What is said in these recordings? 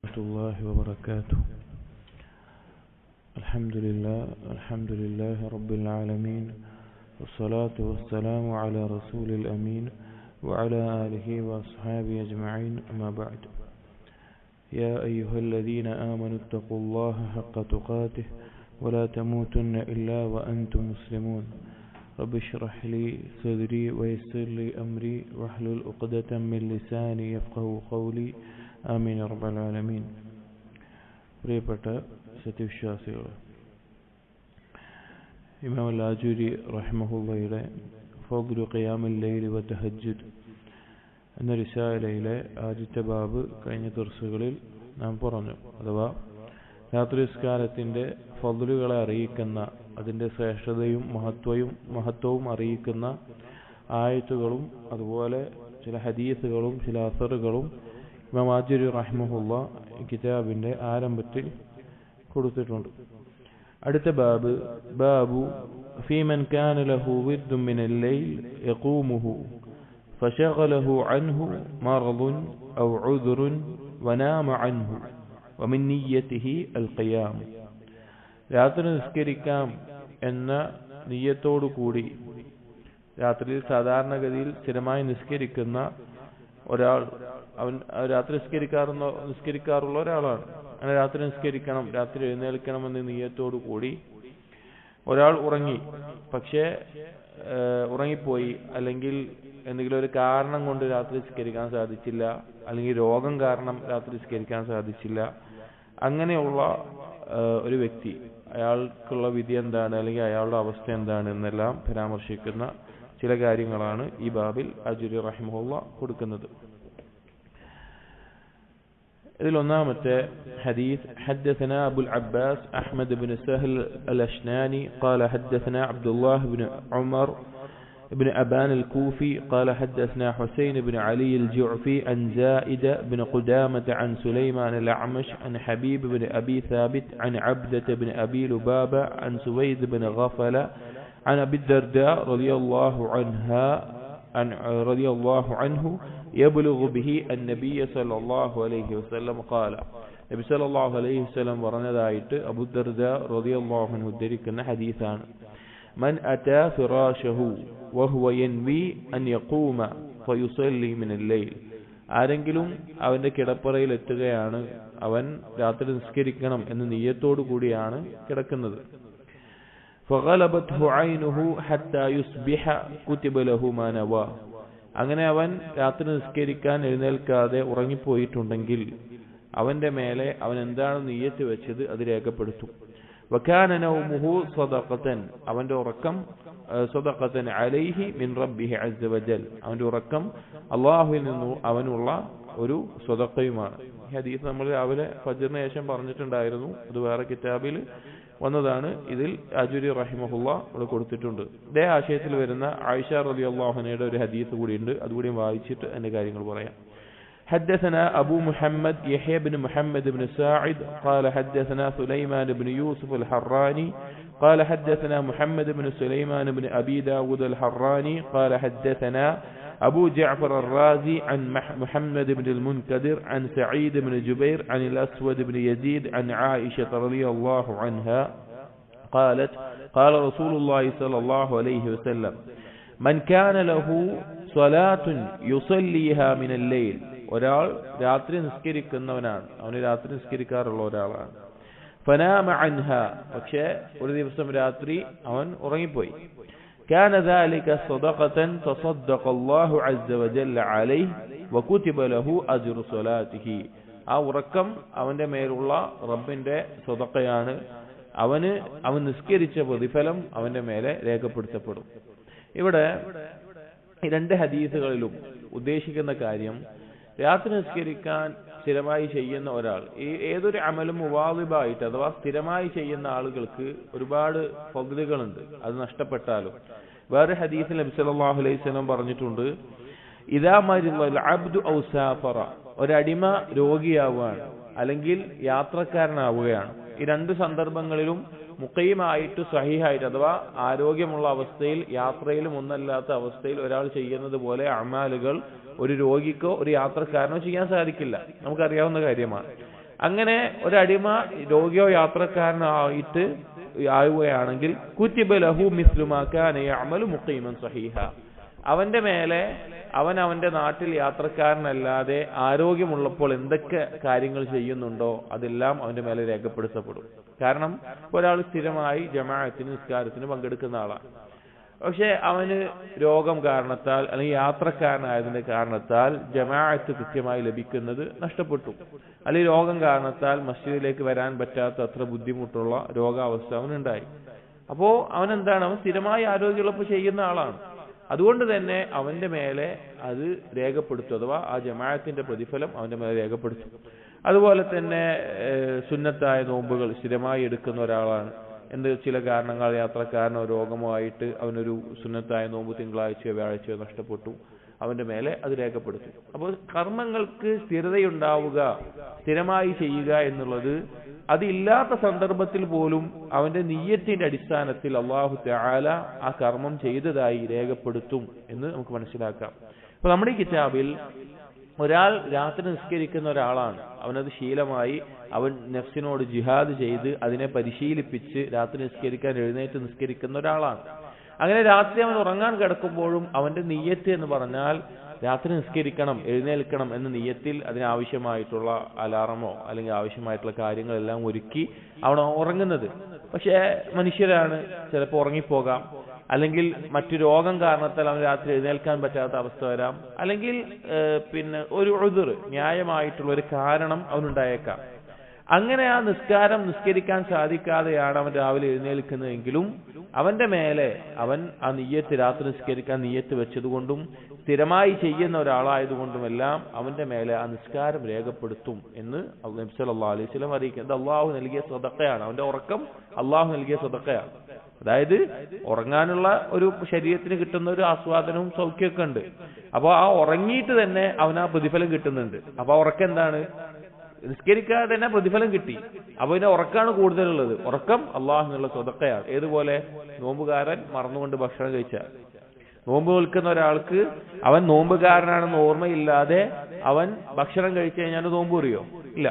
ورحمة الله وبركاته. الحمد لله رب العالمين، والصلاة والسلام على رسول الأمين وعلى آله وأصحابه أجمعين، أما بعد. يا أيها الذين آمنوا اتقوا الله حق تقاته ولا تموتن إلا وأنتم مسلمون. رب اشرح لي صدري ويسر لي أمري واحلل عقدة من لساني يفقهوا قولي. ആമീൻ റബ്ബൽ ആലമീൻ. പ്രിയപ്പെട്ട സത്യവിശ്വാസികളെ, ഇമാം അൽ-ആജൂരി റഹിമഹുള്ളയുടെ ഫദ്ലു ഖിയാമുൽ ലൈലി വ തഹജ്ജുദ് എന്ന റിസാലയിലെ ആദ്യത്തെ ബാബ് കഴിഞ്ഞ ദർസുകളിൽ നാം പറഞ്ഞു. അഥവാ രാത്രി നിസ്കാരത്തിൻ്റെ ഫദ്ലുകളെ അറിയിക്കുന്ന, അതിൻ്റെ ശ്രേഷ്ഠതയും മഹത്വവും അറിയിക്കുന്ന ആയത്തുകളും അതുപോലെ ചില ഹദീസുകളും ചില അസറുകളും ഇമാം ആജൂരി റഹിമഹുള്ള കിതാബിൻ്റെ ആരംഭത്തിൽ കൊടുത്തിട്ടുണ്ട്. അടുത്ത ബാബു ഫീമൻ കാന ലഹു വിർദുൻ മിനൽ ലൈൽ യഖൂമുഹു ഫശഗലഹു അൻഹു മറദുൻ ഔ ഉദ്റുൻ വനാമ അൻഹു വമിൻ നിയ്യതിഹി അൽ ഖിയാം. രാത്രി നിസ്കരിക്കാം എന്ന നിയ്യത്തോടു കൂടി രാത്രിയിൽ സാധാരണഗതിയിൽ സ്ഥിരമായി നിസ്കരിക്കുന്ന ഒരാൾ, അവൻ രാത്രി നിസ്കരിക്കാറുള്ള ഒരാളാണ്. അങ്ങനെ രാത്രി നിസ്കരിക്കണം, രാത്രി എഴുന്നേൽക്കണമെന്ന നിയ്യത്തോടു കൂടി ഒരാൾ ഉറങ്ങി, പക്ഷേ ഉറങ്ങിപ്പോയി, അല്ലെങ്കിൽ എന്തെങ്കിലും ഒരു കാരണം കൊണ്ട് രാത്രി നിസ്കരിക്കാൻ സാധിച്ചില്ല, അല്ലെങ്കിൽ രോഗം കാരണം രാത്രി നിസ്കരിക്കാൻ സാധിച്ചില്ല. അങ്ങനെയുള്ള ഒരു വ്യക്തി, അയാൾക്കുള്ള വിധി എന്താണ്, അല്ലെങ്കിൽ അയാളുടെ അവസ്ഥ എന്താണ് എന്നെല്ലാം പരാമർശിക്കുന്ന ചില കാര്യങ്ങളാണ് ഈ ബാബിൽ ആജൂരി റഹിമഹുള്ള കൊടുക്കുന്നത്. ഇതിൽ ഒന്നാമത്തെ ഹദീസ് حدثنا أبو العباس أحمد بن سهل الأشناني قال حدثنا عبد الله بن عمر بن أبان الكوفي قال حدثنا حسين بن علي الجعفي عن زائد بن قدامة عن سليمان الأعمش عن حبيب بن أبي ثابت عن عبدة بن أبي لبابة عن سويد بن غفلة عن أبي الدرداء رضي الله عنه يبلغ به النبي صلى الله عليه وسلم قال. നബി സല്ലല്ലാഹു അലൈഹി വസല്ലം പറഞ്ഞതായിട്ട് അബൂ ദർദാ റളിയല്ലാഹു അൻഹു ഉദ്ധരിക്കുന്ന ഹദീസാണ്. മൻ അതാ ഫിറാശഹു വഹുവ യൻവി അൻ യഖൂമ ഫയുസല്ലി മിനൽ ലൈൽ. ആരെങ്കിലും അവന്റെ കിടപ്പറയിൽ എത്തുകയാണ്, അവൻ രാത്രി നിസ്കരിക്കണം എന്ന നിയ്യത്തോടു കൂടിയാണ് കിടക്കുന്നത്. فغلبته عينه حتى يصبح كتب له ما نوى. അങ്ങനെ അവൻ രാത്രി നിസ്കരിക്കാൻ എഴുന്നേൽക്കാതെ ഉറങ്ങിപ്പോയിട്ടുണ്ടെങ്കിൽ അവന്റെ മേലെ അവൻ എന്താണ് നിയ്യത്ത് വെച്ചത് അത് രേഖപ്പെടുത്തും. വകാന നൗമുഹു സദഖതൻ. അവന്റെ ഉറക്കം സദഖതൻ അലൈഹി മിൻ റബ്ബിഹി അസ്സ വജൽ. അവന്റെ ഉറക്കം അല്ലാഹുവിൽ നിന്ന് അവനുള്ള ഒരു സദഖയുമാണ്. ഈ ഹദീസ് നമ്മൾ രാവിലെ ഫജ്റിന് ശേഷം പറഞ്ഞിട്ടുണ്ടായിരുന്നു. അത് വേറെ കിതാബിൽ വന്നതാണ്. ഇതിൽ ആജൂരി റഹിമഹുള്ള ഇവിടെ കൊടുത്തിട്ടുണ്ട്. ഇതേ ആശയത്തിൽ വരുന്ന ആയിഷ റളിയല്ലാഹു അൻഹയുടെ ഒരു ഹദീസ് കൂടിയുണ്ട്. അതുകൂടി വായിച്ചിട്ട് അതിന്റെ കാര്യങ്ങൾ പറയാം. حدثنا أبو محمد يحيى بن محمد بن ساعد قال حدثنا سليمان بن يوسف الحراني قال حدثنا محمد بن سليمان بن أبي داود الحراني قال حدثنا أبو جعفر الرازي عن محمد بن المنكدر عن سعيد بن جبير عن الأسود بن يزيد عن عائشة رضي الله عنها قالت قال رسول الله صلى الله عليه وسلم من كان له صلاة يصليها من الليل. ഒരാൾ രാത്രി നിസ്കരിക്കുന്നവനാണ്, അവന് രാത്രി നിസ്കരിക്കാറുള്ള ഒരാളാണ്. ഫനാമ അൻഹ. പക്ഷേ ഒരു ദിവസം രാത്രി അവൻ ഉറങ്ങിപ്പോയി. كان ذلك صدقة تصدق الله عز وجل عليه وكتب له أجر صلاته. ആ ഉറക്കം അവന്റെ മേലുള്ള റബ്ബിന്റെ സദഖയാണ്. അവൻ നിസ്കരിച്ച പ്രതിഫലം അവന്റെ മേലെ രേഖപ്പെടുത്തപ്പെടും. ഇവിടെ ഈ രണ്ട് ഹദീസുകളിലും ഉദ്ദേശിക്കുന്ന കാര്യം, രാത്രി നിസ്കരിക്കാൻ സ്ഥിരമായി ചെയ്യുന്ന ഒരാൾ, ഏതൊരു അമലും മുവാദിബായിട്ട് അഥവാ സ്ഥിരമായി ചെയ്യുന്ന ആളുകൾക്ക് ഒരുപാട് ഫദ്ലുകളുണ്ട്. അത് നഷ്ടപ്പെട്ടാലും വേറെ ഹദീസിൽ നബി സല്ലല്ലാഹു അലൈഹി വസല്ലം പറഞ്ഞിട്ടുണ്ട്, ഇദാ മരിദൽ അബ്ദു ഔ സാഫറ. ഒരടിമ രോഗിയാവുകയാണ് അല്ലെങ്കിൽ യാത്രക്കാരനാവുകയാണ്. ഈ രണ്ട് സന്ദർഭങ്ങളിലും മുഖീമായിട്ട് സഹീഹായിട്ട് അഥവാ ആരോഗ്യമുള്ള അവസ്ഥയിൽ യാത്രയിലും ഒന്നല്ലാത്ത അവസ്ഥയിൽ ഒരാൾ ചെയ്യുന്നത് പോലെ അമാലുകൾ ഒരു രോഗിക്കോ ഒരു യാത്രക്കാരനോ ചെയ്യാൻ സാധിക്കില്ല. നമുക്കറിയാവുന്ന കാര്യമാണ്. അങ്ങനെ ഒരടിമ രോഗിയോ യാത്രക്കാരനായിട്ട് ആവുകയാണെങ്കിൽ കുതിബ ലഹു മിസ്ലു മാ കാന യഅമലു മുഖീമൻ സഹീഹ, അവന്റെ മേലെ അവന്റെ നാട്ടിൽ യാത്രക്കാരനല്ലാതെ ആരോഗ്യമുള്ളപ്പോൾ എന്തൊക്കെ കാര്യങ്ങൾ ചെയ്യുന്നുണ്ടോ അതെല്ലാം അവന്റെ മേലെ രേഖപ്പെടുത്തപ്പെടും. കാരണം ഒരാൾ സ്ഥിരമായി ജമാഅത്തിന് നിസ്കാരത്തിന് പങ്കെടുക്കുന്ന ആളാണ്. പക്ഷെ അവന് രോഗം കാരണത്താൽ അല്ലെങ്കിൽ യാത്രക്കാരനായതിന്റെ കാരണത്താൽ ജമാഅത്ത് കൃത്യമായി ലഭിക്കുന്നത് നഷ്ടപ്പെട്ടു, അല്ലെങ്കിൽ രോഗം കാരണത്താൽ മസ്ജിദിലേക്ക് വരാൻ പറ്റാത്ത അത്ര ബുദ്ധിമുട്ടുള്ള രോഗാവസ്ഥ അവനുണ്ടായി. അപ്പോ അവനെന്താണ്, അവൻ സ്ഥിരമായി ആരോഗ്യമുള്ളപ്പോൾ ചെയ്യുന്ന ആളാണ്. അതുകൊണ്ട് തന്നെ അവന്റെ മേലെ അത് രേഖപ്പെടുത്തും, അഥവാ ആ ജമാഅത്തിന്റെ പ്രതിഫലം അവന്റെ മേലെ രേഖപ്പെടുത്തും. അതുപോലെ തന്നെ സുന്നത്തായ നോമ്പുകൾ സ്ഥിരമായി എടുക്കുന്ന ഒരാളാണ്, ചില കാരണങ്ങൾ യാത്രക്കാരനോ രോഗമോ ആയിട്ട് അവനൊരു സുന്നത്തായ നോമ്പ് തിങ്കളാഴ്ചയോ വ്യാഴാഴ്ചയോ നഷ്ടപ്പെട്ടു, അവന്റെ മേലെ അത് രേഖപ്പെടുത്തും. അപ്പോൾ കർമ്മങ്ങൾക്ക് സ്ഥിരതയുണ്ടാവുക, സ്ഥിരമായി ചെയ്യുക എന്നുള്ളത് അതില്ലാത്ത സന്ദർഭത്തിൽ പോലും അവന്റെ നിയ്യത്തിന്റെ അടിസ്ഥാനത്തിൽ അല്ലാഹു തആല ആ കർമ്മം ചെയ്തതായി രേഖപ്പെടുത്തും എന്ന് നമുക്ക് മനസ്സിലാക്കാം. അപ്പൊ നമ്മുടെ ഈ കിതാബിൽ ഒരാൾ രാത്രി നിസ്കരിക്കുന്ന ഒരാളാണ്, അവനത് ശീലമായി അവൻ നഫ്സിനോട് ജിഹാദ് ചെയ്ത് അതിനെ പരിശീലിപ്പിച്ച് രാത്രി നിസ്കരിക്കാൻ എഴുന്നേറ്റ് നിസ്കരിക്കുന്ന ഒരാളാണ്. അങ്ങനെ രാത്രി അവൻ ഉറങ്ങാൻ കിടക്കുമ്പോഴും അവന്റെ നിയ്യത്ത് എന്ന് പറഞ്ഞാൽ രാത്രി നിസ്കരിക്കണം, എഴുന്നേൽക്കണം എന്ന നിയ്യത്തിൽ അതിനാവശ്യമായിട്ടുള്ള അലാറമോ അല്ലെങ്കിൽ ആവശ്യമായിട്ടുള്ള കാര്യങ്ങളെല്ലാം ഒരുക്കി അവൻ ഉറങ്ങുന്നത്. പക്ഷേ മനുഷ്യരാണ്, ചിലപ്പോൾ ഉറങ്ങിപ്പോകാം, അല്ലെങ്കിൽ മറ്റു രോഗം കാരണത്താൽ അവൻ രാത്രി എഴുന്നേൽക്കാൻ പറ്റാത്ത അവസ്ഥ വരാം, അല്ലെങ്കിൽ പിന്നെ ഒരു ഉദ്ർ, ന്യായമായിട്ടുള്ള ഒരു കാരണം അവനുണ്ടായേക്കാം. അങ്ങനെ ആ നിസ്കരിക്കാൻ സാധിക്കാതെയാണ് അവൻ രാവിലെ എഴുന്നേൽക്കുന്നതെങ്കിലും അവന്റെ മേലെ അവൻ ആ നിയ്യത്ത് രാത്രി നിസ്കരിക്കാൻ നിയ്യത്ത് വെച്ചതുകൊണ്ടും സ്ഥിരമായി ചെയ്യുന്ന ഒരാളായതുകൊണ്ടുമെല്ലാം അവന്റെ മേലെ ആ നിസ്കാരം രേഖപ്പെടുത്തും എന്ന് നബി സല്ലല്ലാഹു അലൈഹി വസല്ലം അറിയിക്കുന്നത്. അള്ളാഹു നൽകിയ സദഖയാണ്, അവന്റെ ഉറക്കം അള്ളാഹു നൽകിയ സദഖയാണ്. അതായത് ഉറങ്ങാനുള്ള ഒരു ശരീരത്തിന് കിട്ടുന്ന ഒരു ആസ്വാദനവും സൗഖ്യമൊക്കെ ഉണ്ട്. അപ്പൊ ആ ഉറങ്ങിയിട്ട് തന്നെ അവന് ആ പ്രതിഫലം കിട്ടുന്നുണ്ട്. അപ്പൊ ആ ഉറക്കം എന്താണ്? നിസ്കരിക്കാതെ തന്നെ പ്രതിഫലം കിട്ടി. അപ്പൊ ഇതിന്റെ ഉറക്കാണ് കൂടുതലുള്ളത്. ഉറക്കം അള്ളാഹുവിനുള്ള സദഖയാണ്. ഏതുപോലെ നോമ്പുകാരൻ മറന്നുകൊണ്ട് ഭക്ഷണം കഴിച്ചാൽ, നോമ്പ് നിൽക്കുന്ന ഒരാൾക്ക് അവൻ നോമ്പുകാരനാണെന്ന് ഓർമ്മയില്ലാതെ അവൻ ഭക്ഷണം കഴിച്ചു കഴിഞ്ഞാൽ നോമ്പ് മുറിയോ? ഇല്ല,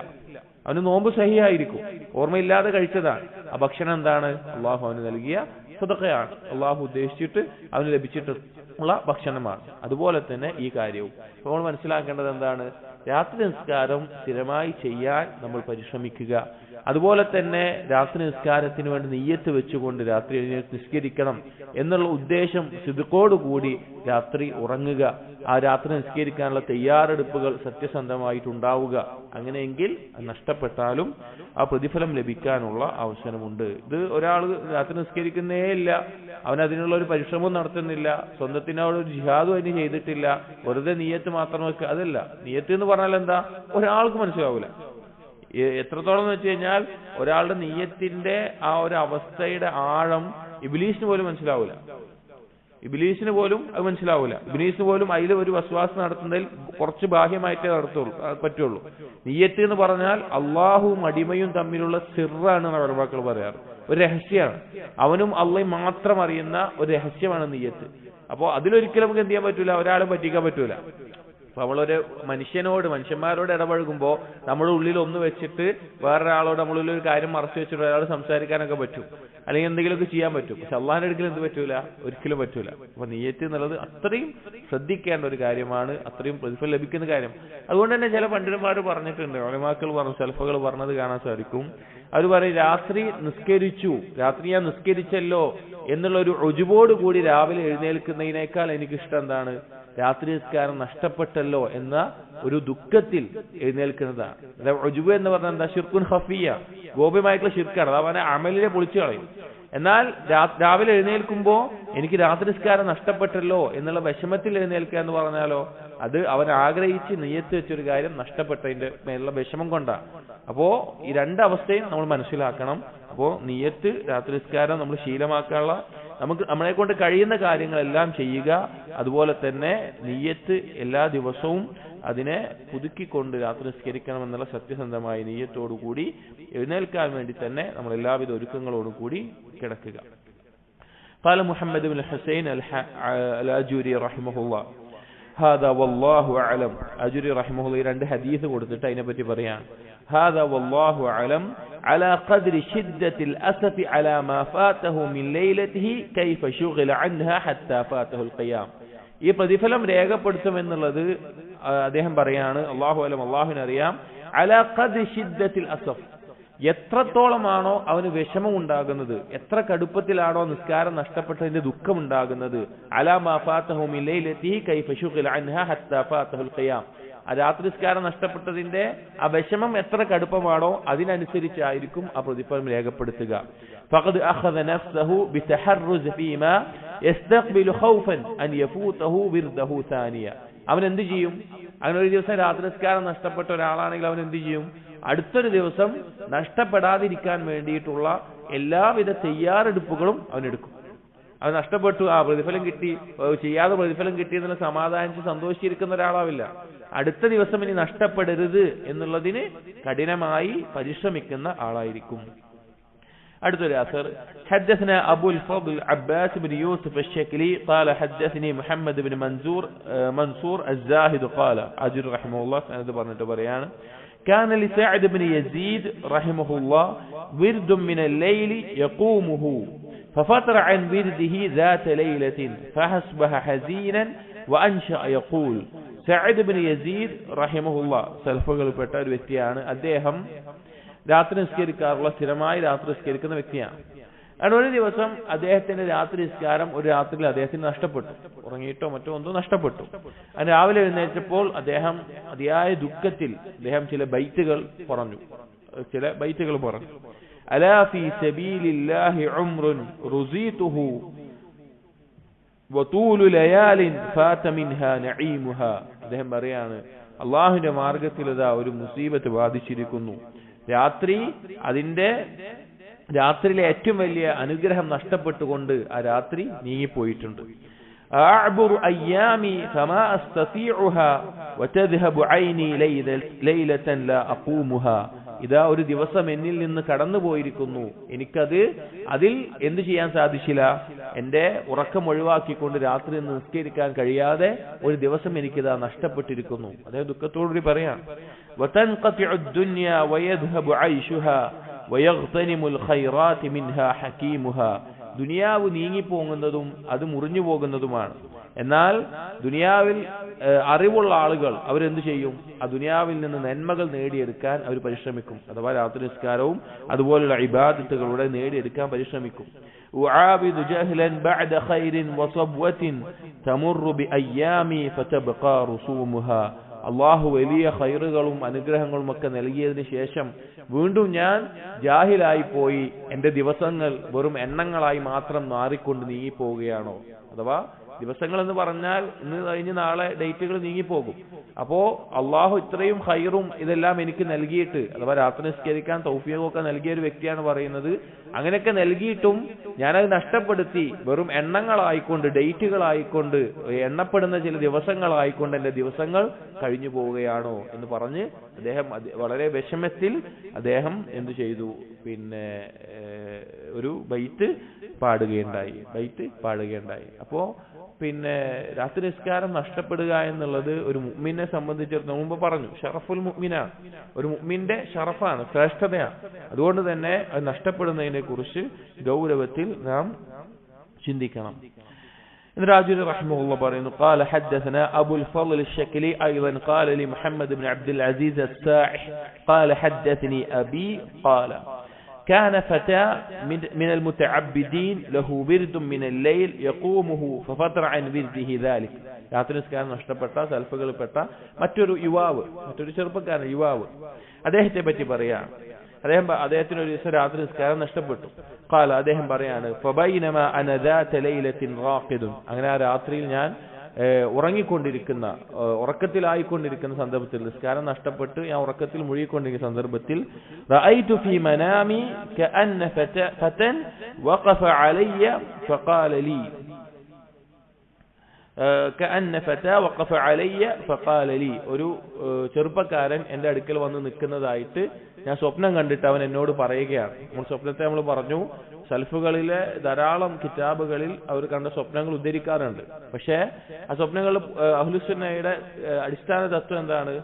അവന് നോമ്പ് സഹിയായിരിക്കും, ഓർമ്മയില്ലാതെ കഴിച്ചതാണ്. ആ ഭക്ഷണം എന്താണ്? അള്ളാഹു അവന് നൽകിയ സദഖയാണ്, അള്ളാഹു ഉദ്ദേശിച്ചിട്ട് അവന് ലഭിച്ചിട്ടുള്ള ഭക്ഷണമാണ്. അതുപോലെ തന്നെ ഈ കാര്യവും നമ്മൾ മനസ്സിലാക്കേണ്ടത് എന്താണ്? രാത്രി നിസ്കാരം സ്ഥിരമായി ചെയ്യാൻ നമ്മൾ പരിശ്രമിക്കുക. അതുപോലെ തന്നെ രാത്രി നിസ്കാരത്തിന് വേണ്ടി നിയ്യത്ത് വെച്ചുകൊണ്ട് രാത്രി എഴുന്നേറ്റ് നിസ്കരിക്കണം എന്നുള്ള ഉദ്ദേശം സിദ്ഖോടുകൂടി രാത്രി ഉറങ്ങുക. ആ രാത്രി നിസ്കരിക്കാനുള്ള തയ്യാറെടുപ്പുകൾ സത്യസന്ധമായിട്ടുണ്ടാവുക. അങ്ങനെയെങ്കിൽ നഷ്ടപ്പെട്ടാലും ആ പ്രതിഫലം ലഭിക്കാനുള്ള അവസരമുണ്ട്. ഇത് ഒരാൾ രാത്രി നിസ്കരിക്കുന്നേ ഇല്ല, അവൻ അതിനുള്ള ഒരു പരിശ്രമം നടത്തുന്നില്ല, സ്വന്തത്തിനോട് ഒരു ജിഹാദും അതിന് ചെയ്തിട്ടില്ല, വെറുതെ നിയ്യത്ത് മാത്രം വെക്കുക, അതല്ല. നിയ്യത്ത് എന്ന് പറഞ്ഞാൽ എന്താ? ഒരാൾക്ക് മനസ്സിലാവൂല. എത്രത്തോളം എന്ന് വെച്ച് കഴിഞ്ഞാൽ ഒരാളുടെ നിയ്യത്തിന്റെ ആ ഒരു അവസ്ഥയുടെ ആഴം ഇബ്ലീസിന് പോലും മനസ്സിലാവൂല. ഇബ്ലീസിന് പോലും അത് മനസ്സിലാവൂല. ഇബ്ലീസിന് പോലും അതിൽ ഒരു വസ്വാസം നടത്തുന്നതിൽ കുറച്ച് ബാഹ്യമായിട്ടേ പറ്റുള്ളൂ. നിയ്യത്ത് എന്ന് പറഞ്ഞാൽ അള്ളാഹുവും അടിമയും തമ്മിലുള്ള സിറാണ് ഉലമാക്കൾ പറയാറ്. ഒരു രഹസ്യമാണ്, അവനും അള്ളയും മാത്രം അറിയുന്ന ഒരു രഹസ്യമാണ് നിയ്യത്ത്. അപ്പോ അതിലൊരിക്കലും നമുക്ക് എന്ത് ചെയ്യാൻ പറ്റൂല, ഒരാളെ പറ്റിക്കാൻ പറ്റൂല. അപ്പൊ നമ്മളൊരു മനുഷ്യന്മാരോട് ഇടപഴകുമ്പോ നമ്മുടെ ഉള്ളിൽ ഒന്ന് വെച്ചിട്ട് വേറൊരാളോട് നമ്മളുള്ളിൽ ഒരു കാര്യം മറച്ചു വെച്ചിട്ട് ഒരാൾ സംസാരിക്കാനൊക്കെ പറ്റും, അല്ലെങ്കിൽ എന്തെങ്കിലുമൊക്കെ ചെയ്യാൻ പറ്റും. പക്ഷെ അള്ളാഹിന്റെ അടുക്കൽ എന്ത് പറ്റൂല? ഒരിക്കലും പറ്റൂല. അപ്പൊ നിയ്യത്ത് എന്നുള്ളത് അത്രയും ശ്രദ്ധിക്കേണ്ട ഒരു കാര്യമാണ്, അത്രയും പ്രതിഫലം ലഭിക്കുന്ന കാര്യം. അതുകൊണ്ട് തന്നെ ചില പണ്ഡിതന്മാർ പറഞ്ഞിട്ടുണ്ട്, ഉലമാക്കൾ പറഞ്ഞു, സലഫുകൾ പറഞ്ഞത് കാണാൻ സാധിക്കും. അവർ പറയും, രാത്രി ഞാൻ നിസ്കരിച്ചല്ലോ എന്നുള്ള ഒരു ഉജുബോട് കൂടി രാവിലെ എഴുന്നേൽക്കുന്നതിനേക്കാൾ എനിക്കിഷ്ടം എന്താണ്? രാത്രി നിസ്കാരം നഷ്ടപ്പെട്ടല്ലോ എന്ന ഒരു ദുഃഖത്തിൽ എഴുന്നേൽക്കുന്നതാണ്. ഉജുബ് എന്ന് പറഞ്ഞാൽ എന്താ? ഷിർക്കുൻ ഖഫിയ, ഗോപ്യമായിട്ടുള്ള ഷിർക്കാണ്. അത് അവനെ അമലിനെ പൊളിച്ചു കളയും. എന്നാൽ രാവിലെ എഴുന്നേൽക്കുമ്പോ എനിക്ക് രാത്രി നിസ്കാരം നഷ്ടപ്പെട്ടല്ലോ എന്നുള്ള വിഷമത്തിൽ എഴുന്നേൽക്കുക എന്ന് പറഞ്ഞാലോ, അത് അവൻ ആഗ്രഹിച്ച് നിയ്യത്ത് വെച്ചൊരു കാര്യം നഷ്ടപ്പെട്ടതിന്റെ മേലുള്ള വിഷമം കൊണ്ടാണ്. അപ്പോ ഈ രണ്ടവസ്ഥയും നമ്മൾ മനസ്സിലാക്കണം. അപ്പോ നിയ്യത്ത്, രാത്രി നിസ്കാരം നമ്മൾ ശീലമാക്കാനുള്ള, നമ്മളെ കൊണ്ട് കഴിയുന്ന കാര്യങ്ങളെല്ലാം ചെയ്യുക. അതുപോലെ തന്നെ നിയ്യത്ത് എല്ലാ ദിവസവും അതിനെ പുതുക്കിക്കൊണ്ട് രാത്രി നിസ്കരിക്കണമെന്നുള്ള സത്യസന്ധമായ നിയ്യത്തോടുകൂടി എഴുന്നേൽക്കാൻ വേണ്ടി തന്നെ നമ്മൾ എല്ലാവിധ ഒരുക്കങ്ങളോടും കൂടി കിടക്കുക. قال محمد بن الحسين الأجوري رحمه الله هذا والله أعلم. അജുരി റഹിമഹുല്ലാഹി രണ്ട് ഹദീസ് കൊടുത്തിട്ട് അതിനെപ്പറ്റി പറയാൻ, هذا والله أعلم على قدر شدة الأسف على ما فاته من ليلته كيف شغل عنها حتى فاته القيام. ഈ പ്രതിഫലം രേഖപ്പെടുത്തുമെന്നുള്ളത് അദ്ദേഹം പറയാണ്, അല്ലാഹു അലം, അല്ലാഹുവിനറിയാം. അലാ ഖദ്രി ശിദ്ദത്തിൽ അസഫ്, എത്രത്തോളമാണോ അവന് വിഷമം ഉണ്ടാകുന്നത്, എത്ര കടുപ്പത്തിലാണോ നിസ്കാരം നഷ്ടപ്പെട്ടതിന്റെ ദുഃഖം ഉണ്ടാകുന്നത്, അലാ മാ ഫാതഹു മിൻ ലൈലതിഹി കൈഫ ശുഗില അൻഹാ ഹത്താ ഫാതഹുൽ ഖിയാം, ആ രാത്രി നിസ്കാരം നഷ്ടപ്പെട്ടതിന്റെ ആ വിഷമം എത്ര കടുപ്പമാണോ അതിനനുസരിച്ചായിരിക്കും ആ പ്രതിഫലം രേഖപ്പെടുത്തുക. ഫഖദ് അഖദ നഫ്സഹു ബിതഹർറുസ് ഫീമാ യസ്തഖ്ബിലു ഖൗഫൻ അൻ യഫൂതഹു വിർദഹു സാനിയ. അവൻ എന്ത് ചെയ്യും? അങ്ങനെ ഒരു ദിവസം രാത്രി നിസ്കാരം നഷ്ടപ്പെട്ട ഒരാളാണെങ്കിൽ അവൻ എന്ത് ചെയ്യും? അടുത്തൊരു ദിവസം നഷ്ടപ്പെടാതിരിക്കാൻ വേണ്ടിയിട്ടുള്ള എല്ലാവിധ തയ്യാറെടുപ്പുകളും അവനെടുക്കും. അവൻ നഷ്ടപ്പെട്ടു, ആ പ്രതിഫലം കിട്ടി, ചെയ്യാതെ പ്രതിഫലം കിട്ടി എന്നുള്ള സമാധാനിച്ച് സന്തോഷിച്ചിരിക്കുന്ന ഒരാളാവില്ല. അടുത്ത ദിവസം ഇനി നഷ്ടപ്പെടരുത് എന്നുള്ളതിന് കഠിനമായി പരിശ്രമിക്കുന്ന ആളായിരിക്കും. അടുത്തൊരു അസർ, حدثنا أبو الفضل عباس بن يوسف الشكلي قال حدثني محمد بن منصور الزاهد قال أجر رحمه الله سند പറഞ്ഞിട്ട് പറയാണ്, كان لسعد بن يزيد رحمه الله ورد من الليل يقومه ففتر عن ورده ذات ليلة فأصبح حزينا وأنشأ يقول. സഅദ് ഇബ്നു യസീദ് റഹിമഹുല്ലാ സലഫുകളിൽപ്പെട്ട ഒരു വ്യക്തിയാണ്. അദ്ദേഹം രാത്രി നിസ്കരിക്കാറുള്ള, സ്ഥിരമായി രാത്രി നിസ്കരിക്കുന്ന വ്യക്തിയാണ്. കാരണം ഒരു ദിവസം അദ്ദേഹത്തിന്റെ രാത്രി നിസ്കാരം ഒരു രാത്രിയിൽ അദ്ദേഹത്തിന് നഷ്ടപ്പെട്ടു. ഉറങ്ങിയിട്ടോ മറ്റോ എന്തോ നഷ്ടപ്പെട്ടു. അത് രാവിലെ എഴുന്നേറ്റപ്പോൾ അദ്ദേഹം അതിയായ ദുഃഖത്തിൽ അദ്ദേഹം ചില ബൈത്തുകൾ പറഞ്ഞു. അലാ ഫീ സബീലില്ലാഹി ഉംറുൻ റുസീതുഹു വതൂലു ലയാലിൻ ഫാത മിൻഹാ നഈമുഹാ. അദ്ദേഹം പറയാണ്, അല്ലാഹുവിന്റെ മാർഗത്തിൽ ഇതാ ഒരു മുസീബത്ത് ബാധിച്ചിരിക്കുന്നു. രാത്രിയിലെ ഏറ്റവും വലിയ അനുഗ്രഹം നഷ്ടപ്പെട്ടുകൊണ്ട് ആ രാത്രി നീങ്ങിപ്പോയിട്ടുണ്ട്. അഅ്ബുറു അയ്യാമി ഫമാ അസ്തതീഉഹാ വതദ്ഹബു ഐനി ലൈലതൻ ലാ അഖൂമുഹാ. ഇതാ ഒരു ദിവസം എന്നിൽ നിന്ന് കടന്നുപോയിരിക്കുന്നു, അതിൽ എന്ത് ചെയ്യാൻ സാധിച്ചില്ല, എന്റെ ഉറക്കം ഒഴിവാക്കിക്കൊണ്ട് രാത്രി നിസ്കരിക്കാൻ കഴിയാതെ ഒരു ദിവസം എനിക്കിതാ നഷ്ടപ്പെട്ടിരിക്കുന്നു. അദ്ദേഹം ദുഃഖത്തോടുകൂടി പറയാം, വതൻഖതിഉ ദുനിയ വയദ്ഹബു ഐശുഹാ വയഗ്തനിമുൽ ഖൈറാതി മിൻഹാ ഹകീമുഹാ. ദുനിയാവ് നീങ്ങിപ്പോകുന്നതും അത് മുറിഞ്ഞു പോകുന്നതുമാണ്. എന്നാൽ ദുനിയാവിൽ അറിവുള്ള ആളുകൾ അവരെന്ത് ചെയ്യും? ആ ദുനിയാവിൽ നിന്ന് നന്മകൾ നേടിയെടുക്കാൻ അവർ പരിശ്രമിക്കും. അഥവാ രാത്രി നിസ്കാരവും അതുപോലുള്ള ഇബാദത്തുകളുടെ നേടിയെടുക്കാൻ പരിശ്രമിക്കും. ഉആബിദു ജഹ്ലൻ ബഅദ ഖൈറിൻ വസബ്വത്തിൻ തമുറു ബിഅയ്യാമി ഫതബ്ഖാ റുസൂമുഹാ. അല്ലാഹു വലിയ ഖൈറുകളും അനുഗ്രഹങ്ങളും ഒക്കെ നൽകിയതിനു ശേഷം വീണ്ടും ഞാൻ ജാഹിലായി പോയി, എന്റെ ദിവസങ്ങൾ വെറും എണ്ണങ്ങളായി മാത്രം മാറിക്കൊണ്ട് നീങ്ങിപ്പോവുകയാണോ? അഥവാ ദിവസങ്ങൾ എന്ന് പറഞ്ഞാൽ ഇന്ന് കഴിഞ്ഞ് നാളെ ഡേറ്റുകൾ നീങ്ങിപ്പോകും. അപ്പോ അള്ളാഹു ഇത്രയും ഖൈറും ഇതെല്ലാം എനിക്ക് നൽകിയിട്ട്, അഥവാ രാത്രി നിസ്കരിക്കാൻ തൗഫീഖൊക്കെ നൽകിയ ഒരു വ്യക്തിയാണ് പറയുന്നത്, അങ്ങനെയൊക്കെ നൽകിയിട്ടും ഞാനത് നഷ്ടപ്പെടുത്തി വെറും എണ്ണങ്ങളായിക്കൊണ്ട്, ഡേറ്റുകളായിക്കൊണ്ട്, എണ്ണപ്പെടുന്ന ചില ദിവസങ്ങളായിക്കൊണ്ട് എന്റെ ദിവസങ്ങൾ കഴിഞ്ഞു പോവുകയാണോ എന്ന് പറഞ്ഞ് അദ്ദേഹം വളരെ വിഷമത്തിൽ അദ്ദേഹം എന്തു ചെയ്തു? പിന്നെ ഒരു ബൈത്ത് പാടുകയുണ്ടായി. അപ്പോ പിന്നെ രാത്രി നിസ്കാരം നഷ്ടപ്പെടുക എന്നുള്ളത് ഒരു മുഅ്മിനെ സംബന്ധിച്ചിടത്തോളം മുമ്പ് പറഞ്ഞു, ഷറഫുൽ മുഅ്മിനാണ്, ഒരു മുഅ്മിന്റെ ഷറഫാണ്, ശ്രേഷ്ഠതയാണ്. അതുകൊണ്ട് തന്നെ അത് നഷ്ടപ്പെടുന്നതിനെ കുറിച്ച് ഗൗരവത്തിൽ നാം ചിന്തിക്കണം. الراجل رحمه الله برينه قال حدثنا أبو الفضل الشكلي أيضا قال لي محمد بن عبد العزيز السائح قال حدثني أبي قال كان فتى من المتعبدين له ورد من الليل يقومه ففتر عن ورده ذلك. രാത്രി നിസ്കാരം നഷ്ടപ്പെട്ട സൽഫകളിൽപ്പെട്ട മറ്റൊരു ചെറുപ്പക്കാരൻ യുവാവ് അദ്ദേഹത്തെ പറ്റി പറയാണ്. അദ്ദേഹത്തിന് ഒരു ദിവസം രാത്രി നിസ്കാരം നഷ്ടപ്പെട്ടു. ഖാല, അദ്ദേഹം പറയാണ്, ഫബൈനമാ അന ദാത ലൈലത്തിൻ റാഖിദുൻ. അങ്ങനെ ആ രാത്രിയിൽ ഞാൻ ഉറക്കത്തിലായിക്കൊണ്ടിരിക്കുന്ന സന്ദർഭത്തിൽ, നിസ്കാരം നഷ്ടപ്പെട്ട് ഞാൻ ഉറക്കത്തിൽ മുഴുകിക്കൊണ്ടിരിക്കുന്ന സന്ദർഭത്തിൽ, റഅയ്തു ഫീ മനാമി കഅന്ന ഫതൻ വഖഫ അലയ്യ ഫഖാല ലി ഒരു ചെറുപ്പക്കാരൻ എന്റെ അടുക്കൽ വന്ന് നിൽക്കുന്നതായിട്ട് ഞാൻ സ്വപ്നം കണ്ടിട്ട് അവൻ എന്നോട് പറയുകയാണ്. നമ്മൾ സ്വപ്നത്തെ നമ്മൾ പറഞ്ഞു, സൽഫുകളിലെ ധാരാളം കിതാബുകളിൽ അവർ കണ്ട സ്വപ്നങ്ങൾ ഉദ്ധരിക്കാറുണ്ട്. പക്ഷേ ആ സ്വപ്നങ്ങൾ അഹ്ലുസുന്നയുടെ അടിസ്ഥാന തത്വം എന്താണ്?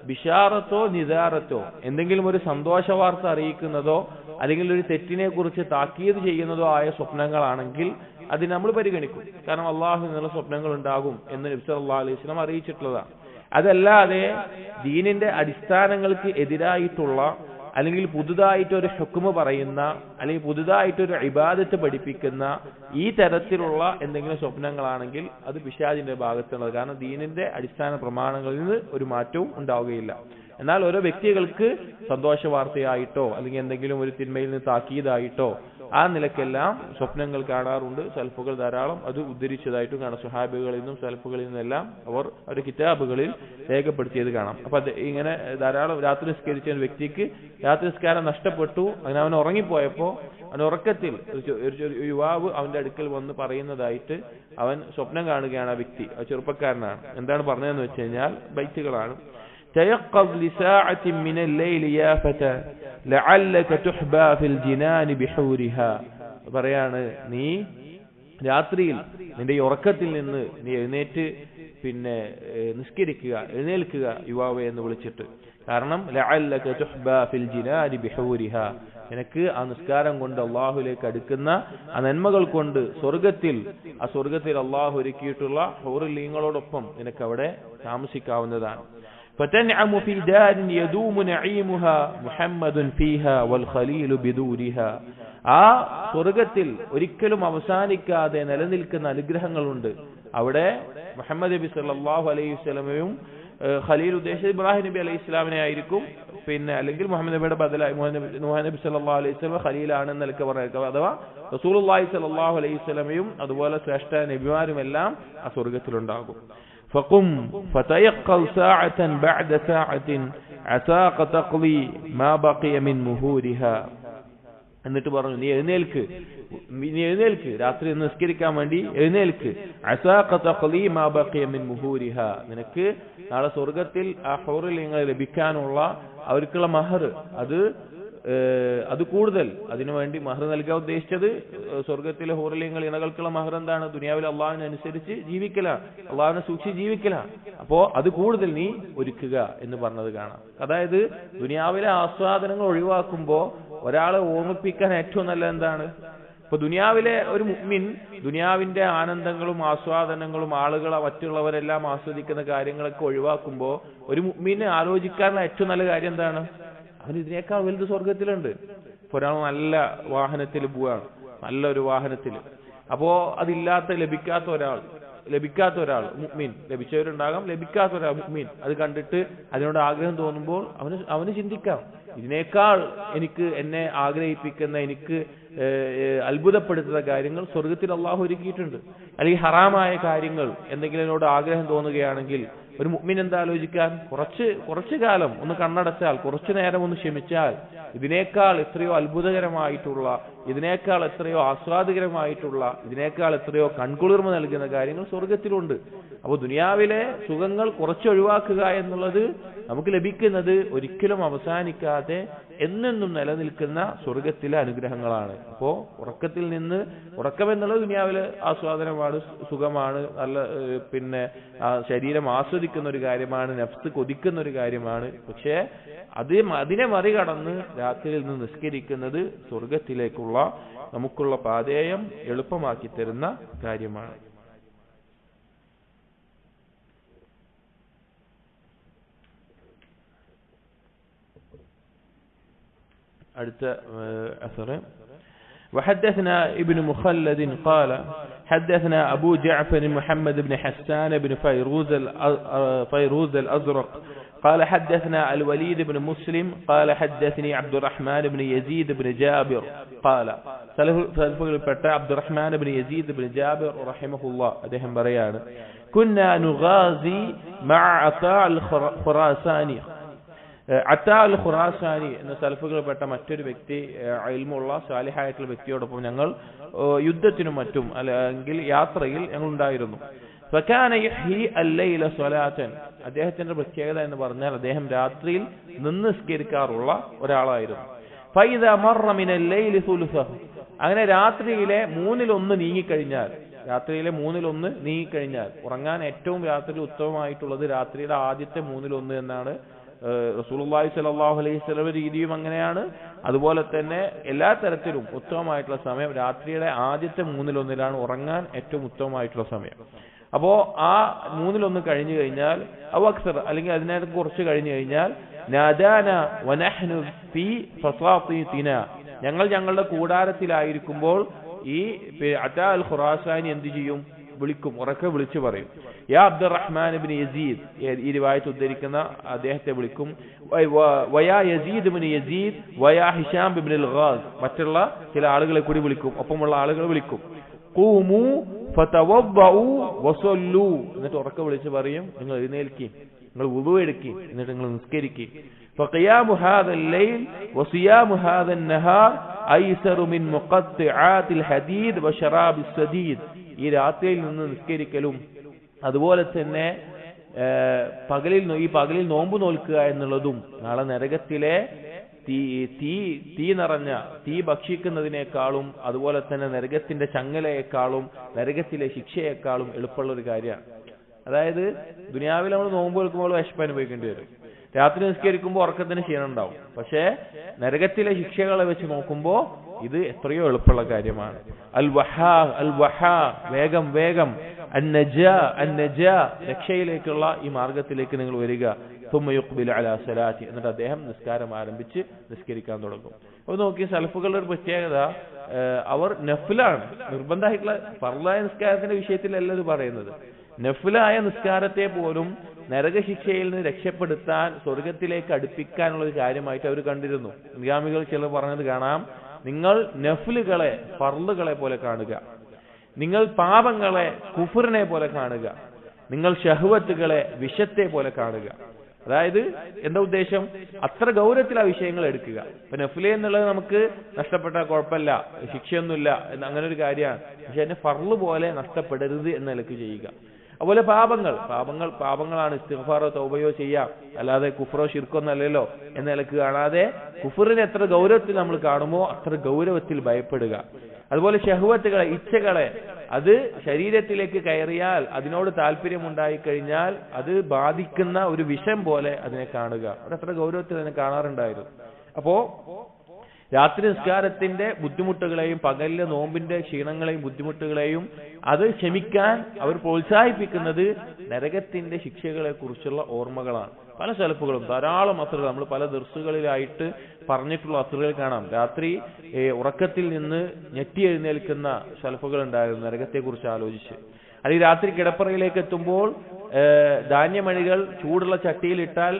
ബിഷാറത്തോ നിദാറത്തോ, എന്തെങ്കിലും ഒരു സന്തോഷ വാർത്ത അറിയിക്കുന്നതോ അല്ലെങ്കിൽ ഒരു തെറ്റിനെ കുറിച്ച് താക്കീത് ചെയ്യുന്നതോ ആയ സ്വപ്നങ്ങളാണെങ്കിൽ അത് നമ്മൾ പരിഗണിക്കും. കാരണം അള്ളാഹു എന്നുള്ള സ്വപ്നങ്ങൾ ഉണ്ടാകും എന്ന് നബി സല്ലല്ലാഹു അലൈഹി വസല്ലം അറിയിച്ചിട്ടുള്ളതാണ്. അതല്ലാതെ ദീനിന്റെ അടിസ്ഥാനങ്ങൾക്ക് എതിരായിട്ടുള്ള അല്ലെങ്കിൽ പുതുതായിട്ടൊരു ഹുക്മ് പറയുന്ന അല്ലെങ്കിൽ പുതുതായിട്ടൊരു ഇബാദത്ത് പഠിപ്പിക്കുന്ന ഈ തരത്തിലുള്ള എന്തെങ്കിലും സ്വപ്നങ്ങളാണെങ്കിൽ അത് പിശാചിന്റെ ഭാഗത്തുള്ളത്. കാരണം ദീനിന്റെ അടിസ്ഥാന പ്രമാണങ്ങളിൽ നിന്ന് ഒരു മാറ്റവും ഉണ്ടാവുകയില്ല. എന്നാൽ ഓരോ വ്യക്തികൾക്ക് സന്തോഷ വാർത്തയായിട്ടോ അല്ലെങ്കിൽ എന്തെങ്കിലും ഒരു തിന്മയിൽ നിന്ന് താക്കീതായിട്ടോ ആ നിലക്കെല്ലാം സ്വപ്നങ്ങൾ കാണാറുണ്ട്. സൽഫുകൾ ധാരാളം അത് ഉദ്ധരിച്ചതായിട്ടും കാണാം. സുഹാബികളിൽ നിന്നും സൽഫുകളിൽ നിന്നെല്ലാം അവർ അവരുടെ കിതാബുകളിൽ രേഖപ്പെടുത്തിയത് കാണാം. അപ്പൊ അത് ഇങ്ങനെ ധാരാളം രാത്രി നിസ്കരിച്ച ഒരു വ്യക്തിക്ക് രാത്രി നിസ്കാരം നഷ്ടപ്പെട്ടു, അങ്ങനെ അവൻ ഉറങ്ങിപ്പോയപ്പോ അവൻ ഉറക്കത്തിൽ ഒരു യുവാവ് അവന്റെ അടുക്കൽ വന്ന് പറയുന്നതായിട്ട് അവൻ സ്വപ്നം കാണുകയാണ്. ആ വ്യക്തി ചെറുപ്പക്കാരനാണ്. എന്താണ് പറഞ്ഞതെന്ന് വെച്ച് കഴിഞ്ഞാൽ ബൈത്തുകളാണ്. تيقظ لساعة من الليل يا فتى لعلك تحبى في الجنان بحورها. പറയാണ്, നീ രാത്രിയിൽ നിന്റെ ഉറക്കത്തിൽ നിന്ന് നീ എഴുന്നേറ്റ് പിന്നെ നിസ്കരിക്കുക, എഴുന്നേൽക്കുക യുവാവേ എന്ന് വിളിച്ചിട്ട്. കാരണം ലഅല്ലക തുഹ്ബാ ഫിൽ ജിനാനി ബിഹൂരിഹാ, നിനക്ക് ആ നിസ്കാരം കൊണ്ട് അള്ളാഹുലേക്ക് അടുക്കുന്ന ആ നന്മകൾ കൊണ്ട് സ്വർഗത്തിൽ അള്ളാഹു ഒരുക്കിയിട്ടുള്ള ഹൂറുലീങ്ങളോടൊപ്പം നിനക്ക് അവിടെ താമസിക്കാവുന്നതാണ്. فتنعم في دار يدوم نعيمها محمد فيها والخليل بدورها. ആ സ്വർഗത്തിൽ ഒരിക്കലും അവസാനിക്കാതെ നിലനിൽക്കുന്ന അനുഗ്രഹങ്ങളുണ്ട്. അവിടെ മുഹമ്മദ് നബി സല്ലല്ലാഹു അലൈഹി വസല്ലമയും ഖലീൽ ഉദ്ദേശിച്ചത് ഇബ്രാഹിം നബി അലൈഹി ഇസ്ലാമിനെ ആയിരിക്കും. പിന്നെ അല്ലെങ്കിൽ മുഹമ്മദ് നബിയുടെ ബദലായി മുഹമ്മദ് നബി സല്ലല്ലാഹു അലൈഹി വസല്ലം ഖലീലാണ് എന്നൊക്കെ പറഞ്ഞേക്കാം. അഥവാ റസൂലുള്ളാഹി സല്ലല്ലാഹു അലൈഹി വസല്ലമയും അതുപോലെ ശ്രേഷ്ഠ നബിമാരും എല്ലാം ആ സ്വർഗത്തിലുണ്ടാകും. فقم فتيقظ ساعة بعد ساعة عساك تقضي ما بقي من مهورها. എന്നിട്ട് പറഞ്ഞു, നീ എഴുന്നേൽക്ക് രാത്രി നിസ്കരിക്കാൻ വേണ്ടി എഴുന്നേൽക്ക്. അസാഖ തഖ്ലി മാ ബഖിയ മിൻ മുഹൂരിഹാ, നിനക്ക് നാളെ സ്വർഗത്തിൽ ആ ഹൂറുലീങ്ങൾ ലഭിക്കാനുള്ള അവർക്കുള്ള മഹർ അത് കൂടുതൽ, അതിനുവേണ്ടി മഹർ നൽകാൻ ഉദ്ദേശിച്ചത് സ്വർഗത്തിലെ ഹൂറുലീങ്ങൾ ഇണകൾക്കുള്ള മഹർ എന്താണ്? ദുനിയാവിൽ അള്ളാഹുവിനെ അനുസരിച്ച് ജീവിക്കലാണ്, അള്ളാഹുവിനെ സൂക്ഷിച്ച് ജീവിക്കലാണ്. അപ്പോ അത് കൂടുതൽ നീ ഒരുക്കുക എന്ന് പറഞ്ഞത് കാണാം. അതായത് ദുനിയാവിലെ ആസ്വാദനങ്ങൾ ഒഴിവാക്കുമ്പോ ഒരാളെ ഓർമ്മിപ്പിക്കാൻ ഏറ്റവും നല്ല എന്താണ്? ഇപ്പൊ ദുനിയാവിലെ ഒരു മുഅ്മിൻ ദുനിയാവിന്റെ ആനന്ദങ്ങളും ആസ്വാദനങ്ങളും ആളുകളെ മറ്റുള്ളവരെല്ലാം ആസ്വദിക്കുന്ന കാര്യങ്ങളൊക്കെ ഒഴിവാക്കുമ്പോ ഒരു മുഅ്മിനെ ആലോചിക്കാനുള്ള ഏറ്റവും നല്ല കാര്യം എന്താണ്? അവന് ഇതിനേക്കാൾ വലുത് സ്വർഗത്തിലുണ്ട്. ഇപ്പൊ ഒരാൾ നല്ല വാഹനത്തിൽ പോവാണ്, നല്ലൊരു വാഹനത്തിൽ. അപ്പോ അതില്ലാത്ത ലഭിക്കാത്ത ഒരാൾ മുഅ്മിൻ, ലഭിച്ചവരുണ്ടാകാം, ലഭിക്കാത്ത ഒരാൾ മുഅ്മിൻ അത് കണ്ടിട്ട് അതിനോട് ആഗ്രഹം തോന്നുമ്പോൾ അവന് ചിന്തിക്കാം, ഇതിനേക്കാൾ എന്നെ ആഗ്രഹിപ്പിക്കുന്ന, എനിക്ക് അത്ഭുതപ്പെടുത്തുന്ന കാര്യങ്ങൾ സ്വർഗത്തിൽ അള്ളാഹു ഒരുക്കിയിട്ടുണ്ട്. അല്ലെങ്കിൽ ഹറാമായ കാര്യങ്ങൾ എന്തെങ്കിലും എന്നോട് ആഗ്രഹം തോന്നുകയാണെങ്കിൽ ഒരു മുഅ്മിൻ എന്താ ആലോചിക്കാൻ? കുറച്ചു കാലം ഒന്ന് കണ്ണടച്ചാൽ, കുറച്ചു നേരം ഒന്ന് ക്ഷമിച്ചാൽ ഇതിനേക്കാൾ എത്രയോ അത്ഭുതകരമായിട്ടുള്ള, ഇതിനേക്കാൾ എത്രയോ ആസ്വാദകരമായിട്ടുള്ള, ഇതിനേക്കാൾ എത്രയോ കൺകുളിർമ നൽകുന്ന കാര്യങ്ങൾ സ്വർഗത്തിലുണ്ട്. അപ്പോൾ ദുനിയാവിലെ സുഖങ്ങൾ കുറച്ചൊഴിവാക്കുക എന്നുള്ളത് നമുക്ക് ലഭിക്കുന്നത് ഒരിക്കലും അവസാനിക്കാതെ എന്നെന്നും നിലനിൽക്കുന്ന സ്വർഗത്തിലെ അനുഗ്രഹങ്ങളാണ്. അപ്പോ ഉറക്കം എന്നുള്ളത് ദുനിയാവിലെ ആസ്വാദനമാണ്, സുഖമാണ്, നല്ല പിന്നെ ശരീരം ആസ്വദിക്കുന്ന ഒരു കാര്യമാണ്, നഫ്സ് കൊതിക്കുന്ന ഒരു കാര്യമാണ്. പക്ഷേ അതിനെ മറികടന്ന് രാത്രിയിൽ നിന്ന് നിസ്കരിക്കുന്നത് സ്വർഗത്തിലേക്കുള്ള നമുക്കുള്ള പാതേയം എളുപ്പമാക്കി തരുന്ന കാര്യമാണ്. അടുത്ത അസർ وحدثنا ابن مخلد قال حدثنا أبو جعفر محمد بن حسان بن فيروز الأزرق قال حدثنا الوليد بن مسلم قال حدثني عبد الرحمن بن يزيد بن جابر قال عبد الرحمن بن يزيد بن جابر رحمه الله أدهم بريان كنا نغازي مع عطاء الخراساني. അത്താ അൽ ഖുറാസാനി എന്ന സലഫുകൾപ്പെട്ട മറ്റൊരു വ്യക്തി, ഇൽമുള്ള സാലിഹായിട്ടുള്ള വ്യക്തിയോടൊപ്പം ഞങ്ങൾ യുദ്ധത്തിനും മറ്റും അല്ലെങ്കിൽ യാത്രയിൽ ഞങ്ങൾ ഉണ്ടായിരുന്നു. ഫകാന യഹ്യി അൽ-ലൈല സ്വലാതൻ, അദ്ദേഹത്തിന്റെ പ്രത്യേകത എന്ന് പറഞ്ഞാൽ അദ്ദേഹം രാത്രിയിൽ നിസ്കരിക്കാറുള്ള ഒരാളായിരുന്നു. ഫൈദാ മർറ മിനൽ ലൈലി സുലുസഹു, അങ്ങനെ രാത്രിയിലെ മൂന്നിലൊന്ന് നീങ്ങിക്കഴിഞ്ഞാൽ, ഉറങ്ങാൻ ഏറ്റവും രാത്രി ഉത്തമമായിട്ടുള്ളത് രാത്രിയുടെ ആദ്യത്തെ മൂന്നിലൊന്ന് എന്നാണ് റസൂലുള്ളാഹി സ്വല്ലല്ലാഹു അലൈഹി വസല്ലം രീതിയും അങ്ങനെയാണ്. അതുപോലെ തന്നെ എല്ലാ തരത്തിലും ഉത്തമമായിട്ടുള്ള സമയം രാത്രിയുടെ ആദ്യത്തെ 1/3 ഉറങ്ങാൻ ഏറ്റവും ഉത്തമമായിട്ടുള്ള സമയം. അപ്പോ ആ 1/3 കഴിഞ്ഞു കഴിഞ്ഞാൽ അവക്സർ അല്ലെങ്കിൽ അതിനകത്ത് കുറച്ച് കഴിഞ്ഞു കഴിഞ്ഞാൽ നാദാന വനഹ്നു ഫീ ഫസാത്തിന, ഞങ്ങളുടെ കൂടാരത്തിലായിരിക്കുമ്പോൾ ഈ അതാ അൽ ഖുറാസാനി എന്ത് ചെയ്യും? വിളിക്കും, ഉറക്കെ വിളിച്ചു പറയും. യാ അബ്ദുറഹ്മാൻ ഇബ്നു യസീദ്, ഈ റിവായത്ത് ഉദ്ധരിക്കുന്ന അദ്ദേഹത്തെ വിളിക്കും. വയാ യസീദ് ഇബ്നു യസീദ് വയാ ഹിശാം ഇബ്നുൽ ഗാസ്, മറ്റുള്ള ചില ആളുകളെ കൂടി വിളിക്കും, ഒപ്പമുള്ള ആളുകളെ വിളിക്കും. ഖൂമു ഫതവദ്ദഉ വസല്ലു, എന്നിട്ട് ഉറക്കെ വിളിച്ചു പറയും, നിങ്ങൾ എഴുന്നേൽക്കി, നിങ്ങൾ വുദു എടുക്കി, എന്നിട്ട് നിങ്ങൾ നിസ്കരിക്കി. فقيام هذا الليل وصيام هذا النهار أيسر من مقطعات الحديد وشراب السديد. ഈ രാത്രിയിൽ നിന്ന് നിസ്കരിക്കലും അതുപോലെ തന്നെ പകലിൽ നോമ്പ് നോൽക്കുക എന്നുള്ളതും നാളെ നരകത്തിലെ തീ നിറഞ്ഞ തീ ഭക്ഷിക്കുന്നതിനേക്കാളും അതുപോലെ തന്നെ നരകത്തിന്റെ ചങ്ങലയെക്കാളും നരകത്തിലെ ശിക്ഷയെക്കാളും എളുപ്പമുള്ള ഒരു കാര്യമാണ്. അതായത് ദുനിയാവിൽ നമ്മൾ നോമ്പ് നോൽക്കുമ്പോൾ വിശപ്പ് അനുഭവിക്കേണ്ടി വരും, രാത്രി നിസ്കരിക്കുമ്പോൾ ഉറക്കത്തിന് ക്ഷീണം ഉണ്ടാവും. പക്ഷേ നരകത്തിലെ ശിക്ഷകളെ വെച്ച് നോക്കുമ്പോൾ ഇത് എത്രയോ എളുപ്പമുള്ള കാര്യമാണ്. അൽ വഹാ വേഗം വേഗം, അന്നജ രക്ഷയിലേക്കുള്ള ഈ മാർഗത്തിലേക്ക് നിങ്ങൾ വരിക. തുമ്മ യുഖ്ബിലു അലാ സലാത്തി, എന്നിട്ട് അദ്ദേഹം നിസ്കാരം ആരംഭിച്ച് നിസ്കരിക്കാൻ തുടങ്ങും. അപ്പോൾ നോക്കി സലഫുകളുടെ ഒരു പ്രത്യേകത, അവർ നഫ്ലാണ്, നിർബന്ധമായിട്ടുള്ള ഫർളായ നിസ്കാരത്തിന്റെ വിഷയത്തിലല്ല ഇത് പറയുന്നത്. നഫ്ലായ നിസ്കാരത്തെ പോലും നരകശിക്ഷയിൽ നിന്ന് രക്ഷപ്പെടുത്താൻ, സ്വർഗത്തിലേക്ക് അടുപ്പിക്കാനുള്ള ഒരു കാര്യമായിട്ട് അവർ കണ്ടിരുന്നു. മുൻഗാമികൾ ചിലർ പറഞ്ഞത് കാണാം, നിങ്ങൾ നഫ്ലുകളെ ഫർളുകളെ പോലെ കാണുക, നിങ്ങൾ പാപങ്ങളെ കുഫറിനെ പോലെ കാണുക, നിങ്ങൾ ഷഹ്വത്തുകളെ വിഷത്തെ പോലെ കാണുക. അതായത് എന്താ ഉദ്ദേശം? അത്ര ഗൗരവത്തിൽ ആ വിഷയങ്ങൾ എടുക്കുക. ഇപ്പൊ നഫ്ല് എന്നുള്ളത് നമുക്ക് നഷ്ടപ്പെട്ടാൽ കുഴപ്പമില്ല, ശിക്ഷയൊന്നുമില്ല എന്ന് അങ്ങനെ ഒരു കാര്യമാണ്. പക്ഷെ അതിനെ ഫർള് പോലെ നഷ്ടപ്പെടരുത് എന്ന നിലക്ക് ചെയ്യുക. അതുപോലെ പാപങ്ങളാണ്, ഇസ്തിഗ്ഫാറോ തൗബയോ ചെയ്യാം, അല്ലാതെ കുഫ്റോ ഷിർക്കൊന്നല്ലല്ലോ എന്ന നിലക്ക് കാണാതെ കുഫറിനെ എത്ര ഗൗരവത്തിൽ നമ്മൾ കാണുമോ അത്ര ഗൗരവത്തിൽ ഭയപ്പെടുക. അതുപോലെ ഷഹ്വത്തുകളെ, ഇച്ഛകളെ, അത് ശരീരത്തിലേക്ക് കയറിയാൽ അതിനോട് താല്പര്യം ഉണ്ടായിക്കഴിഞ്ഞാൽ അത് ബാധിക്കുന്ന ഒരു വിഷം പോലെ അതിനെ കാണുക. അതത്ര ഗൗരവത്തിൽ അതിനെ കാണാറുണ്ടായിരുന്നു. അപ്പോ രാത്രി നിസ്കാരത്തിന്റെ ബുദ്ധിമുട്ടുകളെയും പകലിലെ നോമ്പിന്റെ ക്ഷീണങ്ങളെയും ബുദ്ധിമുട്ടുകളെയും അത് ക്ഷമിക്കാൻ അവർ പ്രോത്സാഹിപ്പിക്കുന്നത് നരകത്തിന്റെ ശിക്ഷകളെ കുറിച്ചുള്ള ഓർമ്മകളാണ്. പല സലഫുകളും ധാരാളം അസറുകൾ നമ്മൾ പല ദർസുകളിലായിട്ട് പറഞ്ഞിട്ടുള്ള അസറുകൾ കാണാം. രാത്രി ഉറക്കത്തിൽ നിന്ന് ഞെട്ടി എഴുന്നേൽക്കുന്ന സലഫുകൾ ഉണ്ടായിരുന്നു നരകത്തെക്കുറിച്ച് ആലോചിച്ച്. അല്ലെങ്കിൽ രാത്രി കിടപ്പറയിലേക്ക് എത്തുമ്പോൾ ധാന്യമണികൾ ചൂടുള്ള ചട്ടിയിലിട്ടാൽ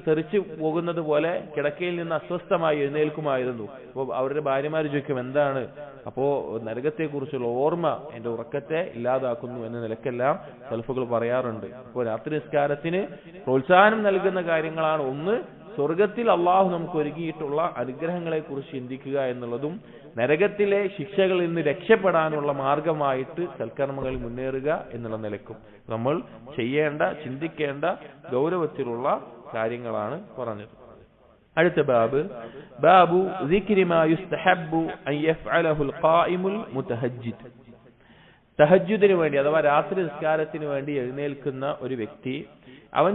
തെറിച്ചു പോകുന്നത് പോലെ കിടക്കയിൽ നിന്ന് അസ്വസ്ഥമായി എഴുന്നേൽക്കുമായിരുന്നു. അപ്പോൾ അവരുടെ ഭാര്യമാർ ചോദിക്കും, എന്താണ്? അപ്പോ നരകത്തെക്കുറിച്ചുള്ള ഓർമ്മ എന്റെ ഉറക്കത്തെ ഇല്ലാതാക്കുന്നു എന്ന നിലക്കെല്ലാം സലഫുകൾ പറയാറുണ്ട്. അപ്പോൾ രാത്രി നിസ്കാരത്തിന് പ്രോത്സാഹനം നൽകുന്ന കാര്യങ്ങളാണ്. ഒന്ന്, സ്വർഗത്തിൽ അള്ളാഹു നമുക്ക് ഒരുക്കിയിട്ടുള്ള അനുഗ്രഹങ്ങളെ കുറിച്ച് ചിന്തിക്കുക എന്നുള്ളതും നരകത്തിലെ ശിക്ഷകളിൽ നിന്ന് രക്ഷപ്പെടാനുള്ള മാർഗമായിട്ട് സൽക്കർമ്മങ്ങളിൽ മുന്നേറുക എന്നുള്ള നിലക്കും നമ്മൾ ചെയ്യേണ്ട, ചിന്തിക്കേണ്ട ഗൗരവത്തിലുള്ള കാര്യങ്ങളാണ് പറഞ്ഞത്. അടുത്ത ബാബു സിക്രി മാ യുസ്തഹബ്ബു അൻ യഫ്അലഹുൽ ഖായിമുൽ മുതഹജ്ജിദ്. തഹജ്ജുദിന് വേണ്ടി അഥവാ രാത്രി നിസ്കാരത്തിന് വേണ്ടി എഴുന്നേൽക്കുന്ന ഒരു വ്യക്തി അവൻ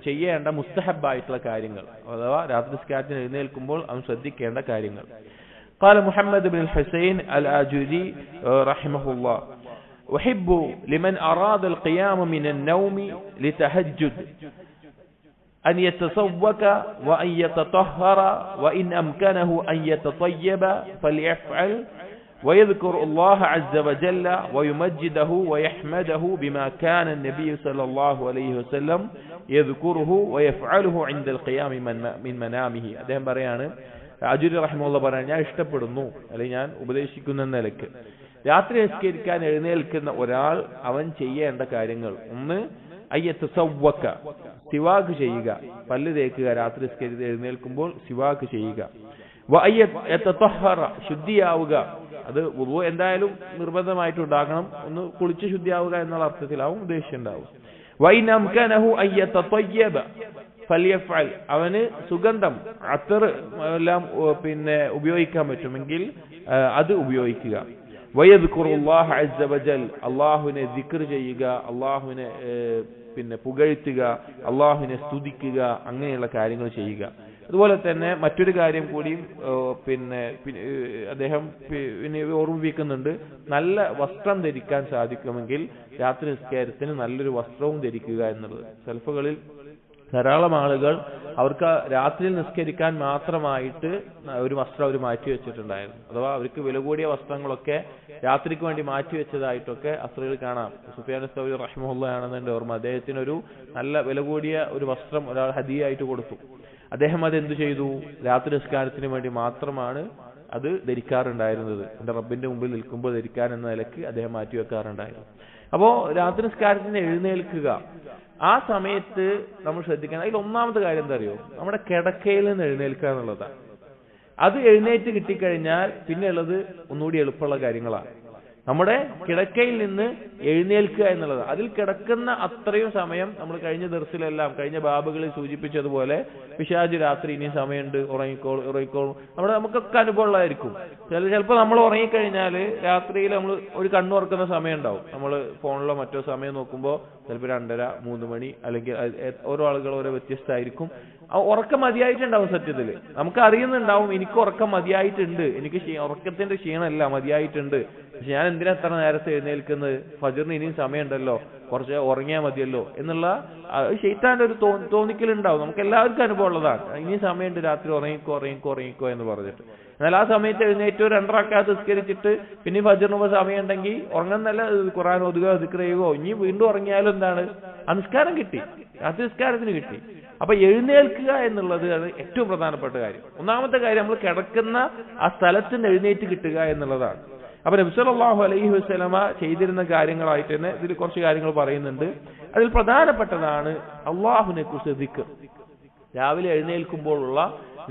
ചെയ്യേണ്ട മുസ്തഹബായിട്ടുള്ള കാര്യങ്ങൾ അഥവാ രാത്രി നിസ്കാരത്തിന് എഴുന്നേൽക്കുമ്പോൾ അവൻ ശ്രദ്ധിക്കേണ്ട കാര്യങ്ങൾ. قال محمد بن الحسين الآجري رحمه الله: أحب لمن أراد القيام من النوم لتهجد أن يتسوك وأن يتطهر وإن أمكنه أن يتطيب فليفعل ويذكر الله عز وجل ويمجده ويحمده بما كان النبي صلى الله عليه وسلم يذكره ويفعله عند القيام من منامه. അദ്ദേഹം പറയാണ്, അജുരി റഹിമഹുല്ലാഹ് പറയാണ്, ഞാൻ ഇഷ്ടപ്പെടുന്നു അല്ലെങ്കിൽ ഞാൻ ഉപദേശിക്കുന്ന നിലയ്ക്ക് രാത്രി നിസ്കരിക്കാൻ എഴുന്നേൽക്കുന്ന ഒരാൾ അവൻ ചെയ്യേണ്ട കാര്യങ്ങൾ, ഒന്ന് അയ്യത്തസവ്വക, സിവാക്ക് ചെയ്യുക, പല്ല് തേക്കുക, രാത്രി നിസ്കരിച്ച് എഴുന്നേൽക്കുമ്പോൾ സിവാക്ക് ചെയ്യുക. വഅയ്യതതഹറ, ശുദ്ധിയാവുക, അത് വുളു എന്തായാലും നിർബന്ധമായിട്ടുണ്ടാകണം, ഒന്ന് കുളിച്ച് ശുദ്ധിയാവുക എന്നുള്ള അർത്ഥത്തിലാവും ഉദ്ദേശിച്ചിട്ടുണ്ടാവും. വഇൻ അംകനഹു അയ്യതതയ്യബ ഫലിയഫ്അൽ, അവന് സുഗന്ധം അത്തർ എല്ലാം ഉപയോഗിക്കാൻ പറ്റുമെങ്കിൽ അത് ഉപയോഗിക്കുക. വയദ്കുറുല്ലാഹ അസ്സ വജൽ, അല്ലാഹുവിനെ ദിക്ർ ചെയ്യുക, അല്ലാഹുവിനെ പിന്നെ പുകഴ്ത്തുക, അള്ളാഹുവിനെ സ്തുതിക്കുക, അങ്ങനെയുള്ള കാര്യങ്ങൾ ചെയ്യുക. അതുപോലെ തന്നെ മറ്റൊരു കാര്യം കൂടിയും പിന്നെ അദ്ദേഹം പിന്നെ ഓർമ്മിപ്പിക്കുന്നുണ്ട്, നല്ല വസ്ത്രം ധരിക്കാൻ സാധിക്കുമെങ്കിൽ രാത്രി നിസ്കാരത്തിന് നല്ലൊരു വസ്ത്രവും ധരിക്കുക എന്നുള്ളത്. സലഫുകളിൽ ധാരാളം ആളുകൾ അവർക്ക് രാത്രിയിൽ നിസ്കരിക്കാൻ മാത്രമായിട്ട് ഒരു വസ്ത്രം അവർ മാറ്റി വെച്ചിട്ടുണ്ടായിരുന്നു. അഥവാ അവർക്ക് വില കൂടിയ വസ്ത്രങ്ങളൊക്കെ രാത്രിക്ക് വേണ്ടി മാറ്റി വെച്ചതായിട്ടൊക്കെ അസ്റുകളിൽ കാണാം. സുഫിയാൻ സൗരി റഹിമഹുല്ലാഹ് എന്റെ ഓർമ്മ, അദ്ദേഹത്തിന് ഒരു നല്ല വില കൂടിയ ഒരു വസ്ത്രം ഒരാൾ ഹദിയായിട്ട് കൊടുത്തു. അദ്ദേഹം അത് എന്തു ചെയ്തു? രാത്രി നിസ്കാരത്തിന് വേണ്ടി മാത്രമാണ് അത് ധരിക്കാറുണ്ടായിരുന്നത്. എന്റെ റബ്ബിന്റെ മുമ്പിൽ നിൽക്കുമ്പോൾ ധരിക്കാൻ എന്ന നിലക്ക് അദ്ദേഹം മാറ്റി വെക്കാറുണ്ടായിരുന്നു. അപ്പോ രാത്രി നിസ്കാരത്തിന് എഴുന്നേൽക്കുക, ആ സമയത്ത് നമ്മൾ ശ്രദ്ധിക്കണം. അതിൽ ഒന്നാമത്തെ കാര്യം എന്താ അറിയോ? നമ്മുടെ കിടക്കയിൽ നിന്ന് എഴുന്നേൽക്കുക എന്നുള്ളതാണ്. അത് എഴുന്നേറ്റ് കിട്ടിക്കഴിഞ്ഞാൽ പിന്നെ ഉള്ളത് ഒന്നുകൂടി എളുപ്പമുള്ള കാര്യങ്ങളാണ്. നമ്മുടെ കിടക്കയിൽ നിന്ന് എഴുന്നേൽക്കുക എന്നുള്ളത്, അതിൽ കിടക്കുന്ന അത്രയും സമയം നമ്മൾ കഴിഞ്ഞ ദർസിലെല്ലാം കഴിഞ്ഞ ബാബുകളിൽ സൂചിപ്പിച്ചതുപോലെ പിശാച് രാത്രി ഇനിയും സമയമുണ്ട്, ഉറങ്ങിക്കോളും നമുക്കൊക്കെ അനുഭവമുള്ളതായിരിക്കും. ചിലപ്പോൾ നമ്മൾ ഉറങ്ങിക്കഴിഞ്ഞാൽ രാത്രിയിൽ നമ്മൾ ഒരു കണ്ണുറക്കുന്ന സമയം ഉണ്ടാവും. നമ്മൾ ഫോണിലോ മറ്റോ സമയം നോക്കുമ്പോൾ ചിലപ്പോൾ 2:30, 3 മണി, അല്ലെങ്കിൽ ഓരോ ആളുകൾ ഓരോ വ്യത്യസ്തമായിരിക്കും. ഉറക്കം മതിയായിട്ടുണ്ടാവും. സത്യത്തിൽ നമുക്ക് അറിയുന്നുണ്ടാവും, എനിക്ക് ഉറക്കം മതിയായിട്ടുണ്ട്, എനിക്ക് ഉറക്കത്തിന്റെ ക്ഷീണമല്ല, മതിയായിട്ടുണ്ട്. പക്ഷെ ഞാൻ എന്തിനാ എത്ര നേരത്തെ എഴുന്നേൽക്കുന്നത്? ഫജ്റിന് ഇനിയും സമയമുണ്ടല്ലോ, കുറച്ച് ഉറങ്ങിയാൽ മതിയല്ലോ എന്നുള്ള ശൈത്താന്റെ ഒരു തോന്നിക്കലുണ്ടാവും. നമുക്ക് എല്ലാവർക്കും അനുഭവം ഉള്ളതാണ്. ഇനിയും സമയമുണ്ട്, രാത്രി ഉറങ്ങിക്കോ എന്ന് പറഞ്ഞിട്ട്. എന്നാൽ ആ സമയത്ത് എഴുന്നേറ്റ് 2 റക്അത്ത് നിസ്കരിച്ചിട്ട് പിന്നെ ഫജ്റിന് സമയം ഉണ്ടെങ്കിൽ ഉറങ്ങുന്നല്ല, ഖുർആൻ ഓതുക, ദിക്ർ ചെയ്യുകയോ, ഇനി വീണ്ടും ഉറങ്ങിയാലും എന്താണ്? ആ നിസ്കാരം കിട്ടി, രാത്രി നിസ്കാരത്തിന് കിട്ടി. അപ്പൊ എഴുന്നേൽക്കുക എന്നുള്ളത് അത് ഏറ്റവും പ്രധാനപ്പെട്ട കാര്യം. ഒന്നാമത്തെ കാര്യം നമ്മൾ കിടക്കുന്ന ആ സ്ഥലത്ത് നിന്ന് എഴുന്നേറ്റ് കിട്ടുക എന്നുള്ളതാണ്. അപ്പൊ നബി സല്ലല്ലാഹു അലൈഹി വസല്ലമ ചെയ്തിരുന്ന കാര്യങ്ങളായിട്ട് തന്നെ ഇതിൽ കുറച്ച് കാര്യങ്ങൾ പറയുന്നുണ്ട്. അതിൽ പ്രധാനപ്പെട്ടതാണ് അല്ലാഹുവിനെ കുറിച്ച് ദിക്ർ. രാവിലെ എഴുന്നേൽക്കുമ്പോഴുള്ള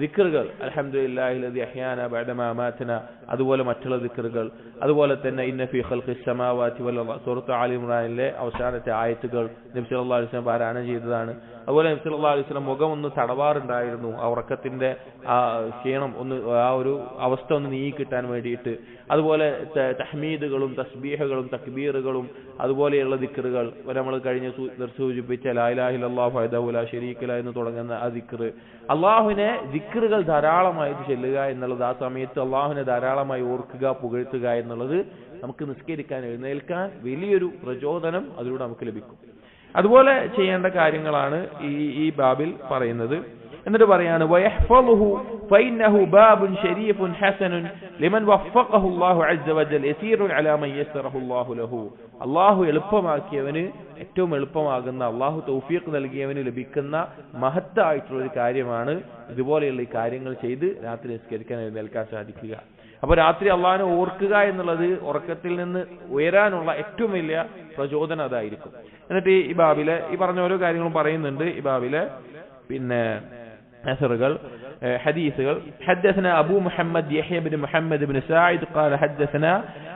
ദിക്റുകൾ, അൽഹംദുലില്ലാഹി ലദി അഹ്യാന ബഅദമാ അമാതന, അതുപോലെ മറ്റുള്ള ദിക്റുകൾ, അതുപോലെ തന്നെ ഇന്ന ഫീ ഖൽഖിസ് സമാവാതി വൽ അർദ്, സൂറത്ത് ആലി ഇംറാനിലെ അവസാനത്തെ ആയത്തുകൾ നബി സല്ലല്ലാഹു അലൈഹി വസല്ലം പാരായണം ചെയ്തതാണ്. അതുപോലെ നബി സല്ലല്ലാഹു അലൈഹി വസല്ലം മുഖം ഒന്ന് തടവാറുണ്ടായിരുന്നു, ആ ഉറക്കത്തിന്റെ ആ ക്ഷീണം ഒന്ന്, ആ ഒരു അവസ്ഥ ഒന്ന് നീങ്ങി കിട്ടാൻ വേണ്ടിയിട്ട്. അതുപോലെ തഹ്മീദുകളും തസ്ബീഹുകളും തക്ബീറുകളും അതുപോലെയുള്ള ദിക്റുകൾ, നമ്മൾ കഴിഞ്ഞ സൂചിപ്പിച്ച ലാ ഇലാഹ ഇല്ലല്ലാഹു വഹ്ദഹു ലാ ശരീക ലഹു എന്ന് തുടങ്ങുന്ന ആ ദിക്ർ, അള്ളാഹുവിനെ ദിക്റുകൾ ധാരാളമായിട്ട് ചെല്ലുക എന്നുള്ളത്, ആ സമയത്ത് അള്ളാഹുവിനെ ധാരാളമായി ഓർക്കുക, പുകഴ്ത്തുക എന്നുള്ളത് നമുക്ക് നിസ്കരിക്കാൻ എഴുന്നേൽക്കാൻ വലിയൊരു പ്രചോദനം അതിലൂടെ നമുക്ക് ലഭിക്കും. അതുപോലെ ചെയ്യേണ്ട കാര്യങ്ങളാണ് ഈ ബാബിൽ പറയുന്നത്. എന്നിട്ട് പറയാണ് വയഹ്ഫളുഹു ഫഇന്നഹു ബാബുൻ ശരീഫുൻ ഹസനുൻ ലിമൻ വഫഖഹു അല്ലാഹു അസ്സ വജൽ യസീറുൻ അലാ മൻ യസ്റഹു അല്ലാഹു ലഹു. അല്ലാഹു എളുപ്പമാക്കിയവന്, ഏറ്റവും എളുപ്പമാകുന്ന, അല്ലാഹു തൗഫീഖ് നൽകിയവന് ലഭിക്കുന്ന മഹത്തായിട്ടുള്ള ഒരു കാര്യമാണ് ഇതുപോലെയുള്ള ഈ കാര്യങ്ങൾ ചെയ്ത് രാത്രി നിസ്കരിക്കാൻ എഴുന്നേൽക്കാൻ സാധിക്കുക. അപ്പൊ രാത്രി അള്ളാഹിനെ ഓർക്കുക എന്നുള്ളത് ഉറക്കത്തിൽ നിന്ന് ഉയരാനുള്ള ഏറ്റവും വലിയ പ്രചോദനം അതായിരിക്കും. എന്നിട്ട് ഈ ബാബിലെ ഈ പറഞ്ഞ ഓരോ കാര്യങ്ങളും പറയുന്നുണ്ട്. ഈ ബാബിലെ പിന്നെ أثرقل حديثقل. حدثنا أبو محمد يحيى بن محمد بن ساعد قال حدثنا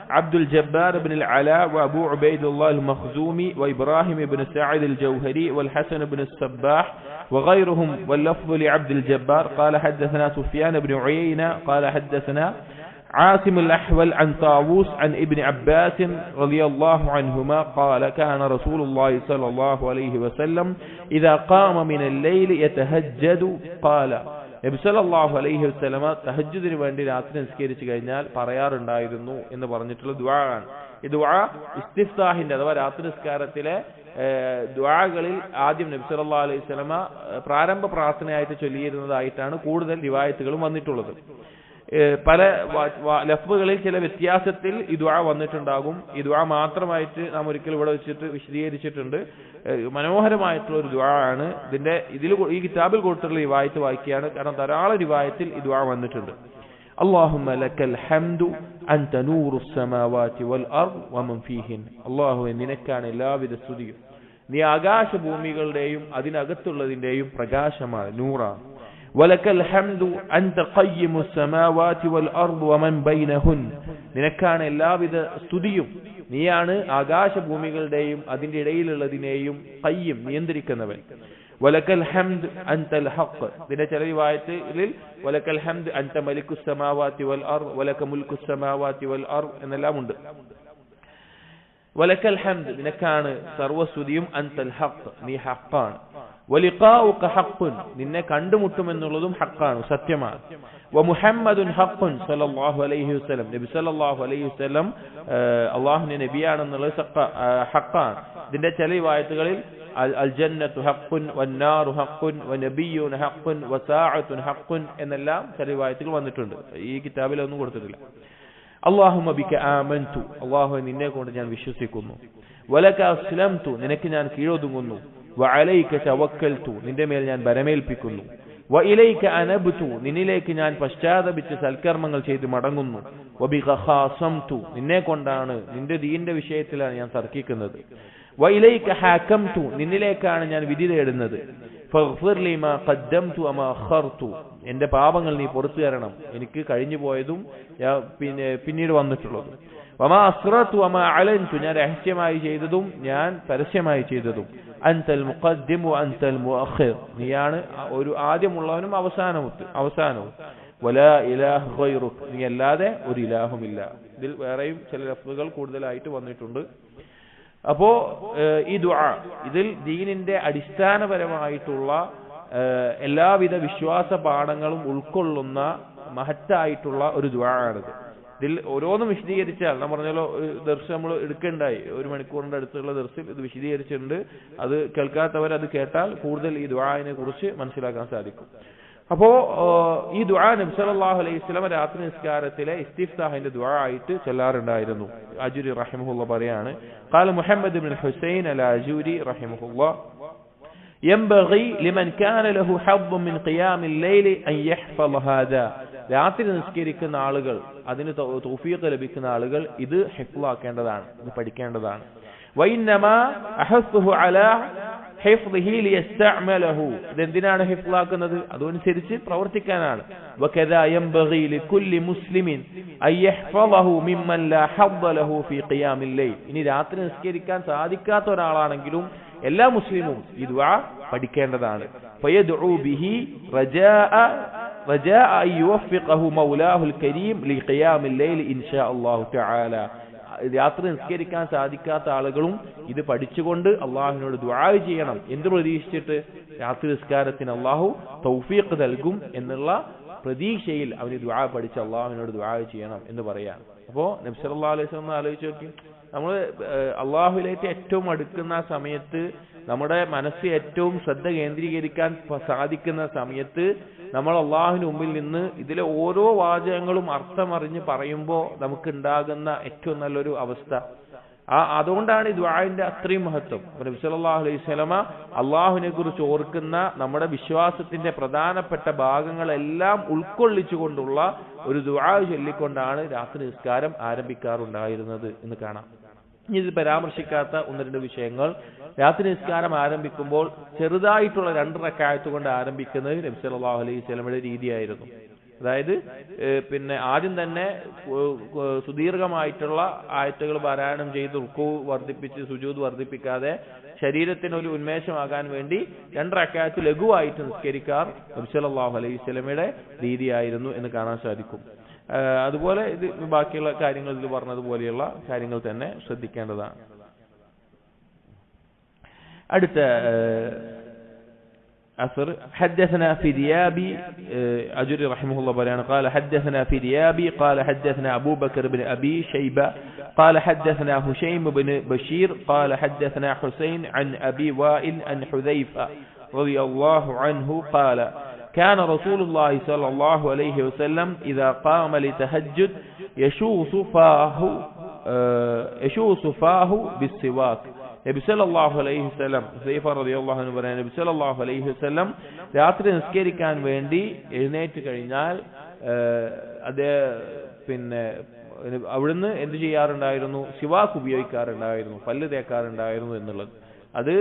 عبد الجبار بن العلاء وأبو عبيد الله المخزومي وإبراهيم بن سعد الجوهري والحسن بن الصباح وغيرهم واللفظ لعبد الجبار قال حدثنا سفيان بن عيينة قال حدثنا عاصم الأحول عن طاووس عن ابن عباس رضي الله عنهما قال كان رسول الله صلى الله عليه وسلم إذا قام من الليل يتهجد قال നബി സല്ലല്ലാഹു അലൈഹി വസല്ലമ തഹജ്ജുദിന് വേണ്ടി രാത്രി നിസ്കരിച്ചു കഴിഞ്ഞാൽ പറയാറുണ്ടായിരുന്നു എന്ന് പറഞ്ഞിട്ടുള്ള ദുആ ആണ്. ഈ ദുആ ഇസ്തിഫ്താഹിന്റെ അഥവാ രാത്രി നിസ്കാരത്തിലെ ദുആകളിൽ ആദ്യം നബി സല്ലല്ലാഹു അലൈഹി വസല്ലമ പ്രാരംഭ പ്രാർത്ഥനയായിട്ട് ചൊല്ലിയിരുന്നതായിട്ടാണ് കൂടുതൽ റിവായത്തുകളും വന്നിട്ടുള്ളത്. പല ലഫ്ളുകളിൽ ചില വ്യത്യാസത്തിൽ ഈ ദുആ വന്നിട്ടുണ്ടാകും. ഈ ദുആ മാത്രമായിട്ട് നാം ഒരിക്കൽ ഇവിടെ വെച്ചിട്ട് വിശദീകരിച്ചിട്ടുണ്ട്. മനോഹരമായിട്ടുള്ള ഒരു ദുആ ആണ്. ഈ കിതാബിൽ കൊടുത്തിട്ടുള്ള റിവായത്ത് വായിക്കുകയാണ്, കാരണം ധാരാളം റിവായത്തിൽ ഈ ദുആ വന്നിട്ടുണ്ട്. അല്ലാഹുമ്മ ലക്കൽ ഹംദു അൻത നൂറുസ് സമാവാതി വൽ അർദ് വമൻ ഫീഹിൻ. അല്ലാഹുവേ, നിനക്കാണ് എല്ലാവിധ സ്തുതിയും, നീ ആകാശഭൂമികളുടെയും അതിനകത്തുള്ളതിന്റെയും പ്രകാശമാണ്, നൂറാണ്. വലക്കൽ ഹംദു അൻത ഖയ്യിമുസ് സമാവാതി വൽ അർദ് വമൻ ബൈനഹുൻ. നിനക്കാണ് എല്ലാവിധ സ്തുതിയും, നീയാണ് ആകാശഭൂമികളുടെയും അതിന്റെ ഇടയിലുള്ളതിനെയും ഖയ്യിം, നിയന്ത്രിക്കുന്നവൻ. വലക്കൽ ഹംദ് അൻതൽ ഹഖ്. ഇതിന്റെ ചില റിവായത്തിൽ വലക്കൽ ഹംദ് അൻത മലിക്കുസ് സമാവാതി വൽ അർദ് വലക മുൽക്കുസ് സമാവാതി വൽ അർദ് എന്നെല്ലാം ഉണ്ട്. വലക്കൽ ഹംദ്, നിനക്കാണ് സർവസ്തുതിയും, അൻതൽ ഹഖ്, നീ ഹഖാണ്, വലിഖാഉക ഹഖ്ഖുൻ, നിന്നെ കണ്ടുമുട്ടുമെന്നുള്ളതും ഹഖാണ്, സത്യമാണ്, വമുഹമ്മദുൻ ഹഖ്ഖുൻ സല്ലല്ലാഹു അലൈഹി വസല്ലം, നബി സല്ലല്ലാഹു അലൈഹി വസല്ലം അല്ലാഹുവിന്റെ നബിയാണെന്നുള്ളത് ഹഖാണ്. ഇതിന്റെ ചില റിവായത്തുകളിൽ അൽ ജന്നത്തു ഹഖ്ഖുൻ വന്നാറു ഹഖ്ഖുൻ വനബിയ്യുന ഹഖ്ഖുൻ വസാഅത്തുൻ ഹഖ്ഖുൻ എന്നെല്ലാം ചില റിവായത്തുകൾ വന്നിട്ടുണ്ട്. ഈ കിതാബിൽ ഒന്നും കൊടുത്തിട്ടില്ല. അല്ലാഹുമ്മ ബിക ആമൻതു, അല്ലാഹുവേ നിന്നെ കൊണ്ട് ഞാൻ വിശ്വസിക്കുന്നു, വലക അസ്ലംതു, നിനക്ക് ഞാൻ കീഴൊതുങ്ങുന്നു, വഅലൈക തവക്കൽതു, നിന്റെ മേൽ ഞാൻ ബരമേൽപ്പിക്കുന്നു, വഇലൈക അനബ്തു, നിന്നിലേക്ക് ഞാൻ പശ്ചാത്തപിച്ച് സൽക്കർമ്മങ്ങൾ ചെയ്ത് മടങ്ങുന്നു, വബിക ഖാസംതു, നിന്നെ കൊണ്ടാണ് നിന്റെ ദീനിന്റെ വിഷയത്തിലാണ് ഞാൻ തർക്കിക്കുന്നത്, വഇലൈക ഹാകംതു, നിന്നിലേക്കാണ് ഞാൻ വിധി തേടുന്നത്, ഫഗ്ഫിർ ലി മാ ഖദ്ദംതു വമാ അഖർതു, എന്റെ പാപങ്ങൾ നീ പുറത്തു തരണം, എനിക്ക് കഴിഞ്ഞു പോയതും പിന്നീട് വന്നിട്ടുള്ളതും, വമാ അസ്ററതു വമാ അലൻതു, ഞാൻ രഹസ്യമായി ചെയ്തതും ഞാൻ പരസ്യമായി ചെയ്തതും, അൻതൽ മുഖദ്ദിം വഅൻതൽ മുഅഖിർ, നീയാണ് ഒരു ആദ്യമുള്ളവനും അവസാനവും, വലാ ഇലാഹ ഗൈറുക്, നീ അല്ലാതെ ഒരു ഇലാഹുമില്ല. ഇതിൽ വേറെയും ചില ലഫ്ളുകൾ കൂടുതലായിട്ട് വന്നിട്ടുണ്ട്. അപ്പോ ഈ ദുആ ഇതിൽ ദീനിന്റെ അടിസ്ഥാനപരമായിട്ടുള്ള എല്ലാവിധ വിശ്വാസ പാഠങ്ങളും ഉൾക്കൊള്ളുന്ന മഹത്തായിട്ടുള്ള ഒരു ദുആ ആണിത്. ഇതിൽ ഓരോന്നും വിശദീകരിച്ചാൽ നാം പറഞ്ഞല്ലോ, ദർസ് നമ്മൾ എടുക്കണ്ടായി, 1 മണിക്കൂറിന്റെ അടുത്തുള്ള ദർസിൽ ഇത് വിശദീകരിച്ചിട്ടുണ്ട്. അത് കേൾക്കാത്തവർ അത് കേട്ടാൽ കൂടുതൽ ഈ ദുആനെ കുറിച്ച് മനസ്സിലാക്കാൻ സാധിക്കും. അപ്പോ ഈ ദുആ നബി സല്ലല്ലാഹു അലൈഹി വസല്ലം രാത്രി നിസ്കാരത്തിലെ ഇസ്തിഫ്താഹിന്റെ ദുആ ആയിട്ട് ചൊല്ലാറുണ്ടായിരുന്നു. അജുരി റഹിമഹുല്ലാ പറയാണ്, ഖാല മുഹമ്മദ് ഇബ്നുൽ ഹുസൈൻ അൽ അജുരി റഹിമഹുല്ലാ, ينبغي لمن كان له حظ من قيام الليل أن يحفظ هذا, രാത്രി നിസ്കരിക്കുന്ന ആളുകൾ, അതിന് തൗഫീഖ് ലഭിക്കുന്ന ആളുകൾ ഇത് ഹിഫ്ളാക്കേണ്ടതാണ്, ഇത് പഠിക്കേണ്ടതാണ്. وإنما أحثه على حفظه ليستعمله, ഇതെന്തിനാണ് ഹിഫ്ളാക്കുന്നത്? അതനുസരിച്ച് പ്രവർത്തിക്കാനാണ്. وكذا ينبغي لكل مسلم أن يحفظه ممن لا حظ له في قيام الليل, ഇനി രാത്രി നിസ്കരിക്കാൻ സാധിക്കാത്ത ഒരാളാണെങ്കിലും എല്ലാ മുസ്ലിമും ഈ ദുആ പഠിക്കേണ്ടതാണ്. فيدعو به رجاء أن يوفقه مولاه الكريم لقيام الليل إن شاء الله تعالى, രാത്രി നിസ്കരിക്കാൻ സാധിക്കാത്ത ആളുകളും ഇത് പഠിച്ചുകൊണ്ട് അള്ളാഹുവിനോട് ദുആ ചെയ്യണം. എന്ത് പ്രതീക്ഷിച്ചിട്ട്? രാത്രി നിസ്കാരത്തിന് അള്ളാഹു തൗഫീഖ് നൽകും എന്നുള്ള പ്രതീക്ഷയിൽ അവന് ദുആ പഠിച്ച് അള്ളാഹുവിനോട് ദുആ ചെയ്യണം എന്ന് പറയാം. അപ്പോ നബി സല്ലല്ലാഹു അലൈഹി വസല്ലം ആലോചിച്ച് നോക്കി, നമ്മൾ അള്ളാഹുവിലേക്ക് ഏറ്റവും അടുക്കുന്ന സമയത്ത്, നമ്മുടെ മനസ്സ് ഏറ്റവും ശ്രദ്ധ കേന്ദ്രീകരിക്കാൻ സാധിക്കുന്ന സമയത്ത് നമ്മൾ അള്ളാഹുവിന് മുമ്പിൽ നിന്ന് ഇതിലെ ഓരോ വാചകങ്ങളും അർത്ഥമറിഞ്ഞ് പറയുമ്പോൾ നമുക്കുണ്ടാകുന്ന ഏറ്റവും നല്ലൊരു അവസ്ഥ. അതുകൊണ്ടാണ് ഈ ദുആഇന്റെ അത്രയും മഹത്വം. നബി സല്ലല്ലാഹു അലൈഹി വസല്ലമ അള്ളാഹുവിനെ കുറിച്ച് ഓർക്കുന്ന നമ്മുടെ വിശ്വാസത്തിന്റെ പ്രധാനപ്പെട്ട ഭാഗങ്ങളെല്ലാം ഉൾക്കൊള്ളിച്ചുകൊണ്ടുള്ള ഒരു ദുആ ചൊല്ലിക്കൊണ്ടാണ് രാത്രി നിസ്കാരം ആരംഭിക്കാറുണ്ടായിരുന്നത് എന്ന് കാണാം. ഇത് പരാമർശിക്കാത്ത 1-2 വിഷയങ്ങൾ. രാത്രി നിസ്കാരം ആരംഭിക്കുമ്പോൾ ചെറുതായിട്ടുള്ള 2 റക്അത്ത് കൊണ്ട് ആരംഭിക്കുന്നത് നബി സല്ലല്ലാഹു അലൈഹി വസല്ലമയുടെ രീതിയായിരുന്നു. അതായത് ആദ്യം തന്നെ സുദീർഘമായിട്ടുള്ള ആയത്തുകൾ പാരായണം ചെയ്ത് റുക്കൂ വർദ്ധിപ്പിച്ച് സുജൂദ് വർദ്ധിപ്പിക്കാതെ ശരീരത്തിന് ഒരു ഉന്മേഷമാകാൻ വേണ്ടി 2 റക്അത്ത് ലഘുവായിട്ട് നിസ്കരിക്കാർ നബി സല്ലല്ലാഹു അലൈഹി വസല്ലമയുടെ രീതിയായിരുന്നു എന്ന് കാണാൻ സാധിക്കും. അതുപോലെ ഇത് ബാക്കിയുള്ള കാര്യങ്ങൾ ഇതിൽ പറഞ്ഞതുപോലെയുള്ള കാര്യങ്ങൾ തന്നെ ശ്രദ്ധിക്കേണ്ടതാണ്. അടുത്ത أثر حدثنا في ديابي أجري رحمه الله بريان قال حدثنا في ديابي قال حدثنا أبو بكر بن أبي شيبة قال حدثنا هشيم بن بشير قال حدثنا حسين عن أبي وائل عن حذيفة رضي الله عنه قال كان رسول الله صلى الله عليه وسلم إذا قام لتهجد يشوص فاه بالسواك. നബി സല്ലല്ലാഹു അലൈഹി വസല്ലം, ഹുസൈഫ റളിയല്ലാഹു അൻഹു പറയുന്നു, നബി സല്ലല്ലാഹു അലൈഹി വസല്ലം രാത്രി നിസ്കരിക്കാൻ വേണ്ടി എഴുന്നേറ്റ് കഴിഞ്ഞാൽ അവിടുന്ന് എന്ത് ചെയ്യാറുണ്ടായിരുന്നു? സിവാക്ക് ഉപയോഗിക്കാറുണ്ടായിരുന്നു, പല്ല് തേക്കാറുണ്ടായിരുന്നു എന്നുള്ളത്. അത്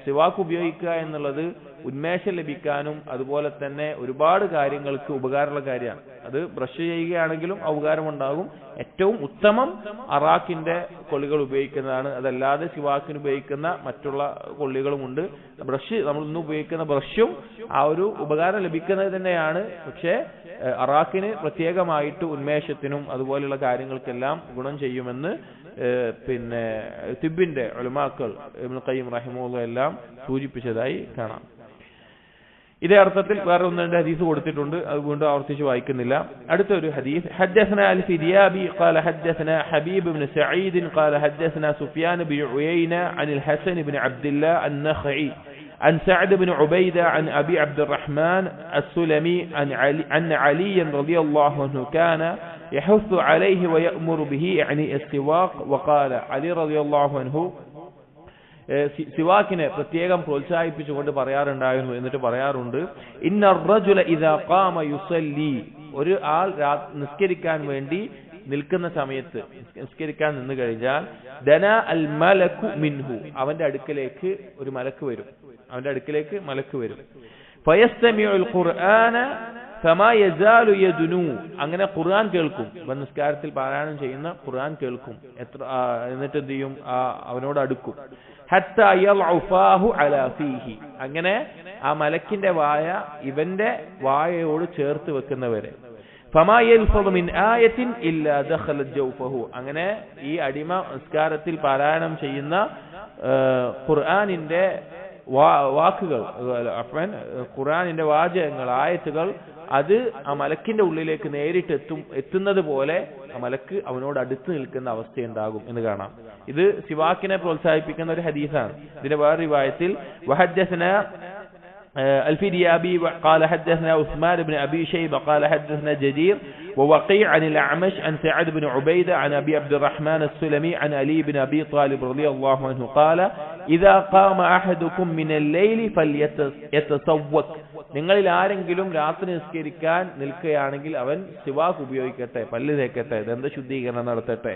സിവാക്ക് ഉപയോഗിക്കുക എന്നുള്ളത് ഉന്മേഷം ലഭിക്കാനും അതുപോലെ തന്നെ ഒരുപാട് കാര്യങ്ങൾക്ക് ഉപകാരമുള്ള കാര്യമാണ്. അത് ബ്രഷ് ചെയ്യുകയാണെങ്കിലും ഉപകാരമുണ്ടാകും. ഏറ്റവും ഉത്തമം അറാഖിന്റെ കൊള്ളികൾ ഉപയോഗിക്കുന്നതാണ്. അതല്ലാതെ സിവാക്കിന് ഉപയോഗിക്കുന്ന മറ്റുള്ള കൊള്ളികളുമുണ്ട്. ബ്രഷ്, നമ്മൾ ഇന്ന് ഉപയോഗിക്കുന്ന ബ്രഷും ആ ഒരു ഉപകാരം ലഭിക്കുന്നത് തന്നെയാണ്. പക്ഷേ അറാഖിന് പ്രത്യേകമായിട്ട് ഉന്മേഷത്തിനും അതുപോലെയുള്ള കാര്യങ്ങൾക്കെല്ലാം ഗുണം ചെയ്യുമെന്ന് പിന്നെ തിബിന്റെ ഉലമാക്കൾ ഇബ്നു ഖയ്യിം റഹിമഹുല്ലാഹ് എല്ലാം സൂചിപ്പിച്ചതായി കാണാം. ഇതേ അർത്ഥത്തിൽ വേറെ ഒന്ന് രണ്ട് ഹദീസ് കൊടുത്തിട്ടുണ്ട്, അത് വീണ്ടും ആവർത്തിച്ച് വായിക്കുന്നില്ല. അടുത്തൊരു ഹദീസ്, ഹദ്ദസനാ അൽ-ഫിരിയാബി ഖാല ഹദ്ദസനാ ഹബീബ് ഇബ്നു സഈദ് ഖാല ഹദ്ദസനാ സുഫ്യാൻ ബിൻ ഉയൈന അനിൽ ഹസൻ ഇബ്നു അബ്ദുല്ലാഹ് അൻ-നഖഈ عن سعد بن عبيدة عن أبي عبد الرحمن السلمي عن علي رضي الله عنه كان يحث عليه ويأمر به يعني السواك وقال علي رضي الله عنه സിവാക്കിനെ പ്രത്യേകം പ്രോത്സാഹിപ്പിച്ചുകൊണ്ട് പറയാറുണ്ടായിരുന്നു. എന്നിട്ട് പറയാറുണ്ട്, ഇന്ന റജുല ഇദാ ഖാമ യുസല്ലി, ഒരു ആൾ നിസ്കരിക്കാൻ വേണ്ടി നിൽക്കുന്ന സമയത്ത്, നിസ്കരിക്കാൻ നിന്ന് കഴിഞ്ഞാൽ, ദന അൽ മലക്കു മിൻഹു, അവന്റെ അടുക്കലേക്ക് ഒരു മലക്ക് വരും, അവന്റെ അടുക്കലേക്ക് മലക്ക് വരും. ഫയസ്തമിഉൽ ഖുർആന ഫമാ യസാലു യദ്നു, അങ്ങനെ ഖുർആൻ കേൾക്കും, നിസ്കാരത്തിൽ പാരായണം ചെയ്യുന്ന ഖുർആൻ കേൾക്കും. എന്നിട്ട് എന്ത് ചെയ്യും, അവനോട് അടുക്കും. ഹത്താ യൽഉ ഫാഹു അലാ ഫീഹി, അങ്ങനെ ആ മലക്കിന്റെ വായ ഇവന്റെ വായയോട് ചേർത്ത് വെക്കുന്നവരെ. ഫമാ യൽഫദു മിൻ ആയത്തിൻ ഇല്ലാ ദഖലത് ജൗഫഹു, അങ്ങനെ ഈ അടിമ നിസ്കാരത്തിൽ പാരായണം ചെയ്യുന്ന ഖുർആനിന്റെ വാക്കുകൾ, ഖുർആനിന്റെ വാചകങ്ങൾ, ആയത്തുകൾ, അത് ആ മലക്കിന്റെ ഉള്ളിലേക്ക് നേരിട്ട് എത്തുന്നത് പോലെ ആ മലക്ക് അവനോട് അടുത്ത് നിൽക്കുന്ന അവസ്ഥയുണ്ടാകും എന്ന് കാണാം. ഇത് സിവാക്കിനെ പ്രോത്സാഹിപ്പിക്കുന്ന ഒരു ഹദീസാണ്. ഇതിന്റെ വേറെ റിവായത്തിൽ വഹദ്ദസനാ الفريابي قال حدثنا عثمان بن أبي شيبة قال حدثنا جدير ووقيع عن الأعمش عن سعد بن عبيدة عن أبي عبد الرحمن السلمي عن علي بن أبي طالب رضي الله عنه قال إذا قام أحدكم من الليل فليتسوك, നിങ്ങളിൽ ആരെങ്കിലും രാത്രി നിസ്കരിക്കാൻ നിൽക്കുകയാണെങ്കിൽ അവൻ സിവാക്ക് ഉപയോഗിക്കട്ടെ, പല്ല് തേക്കട്ടെ, ദന്തശുദ്ധീകരണം നടത്തട്ടെ.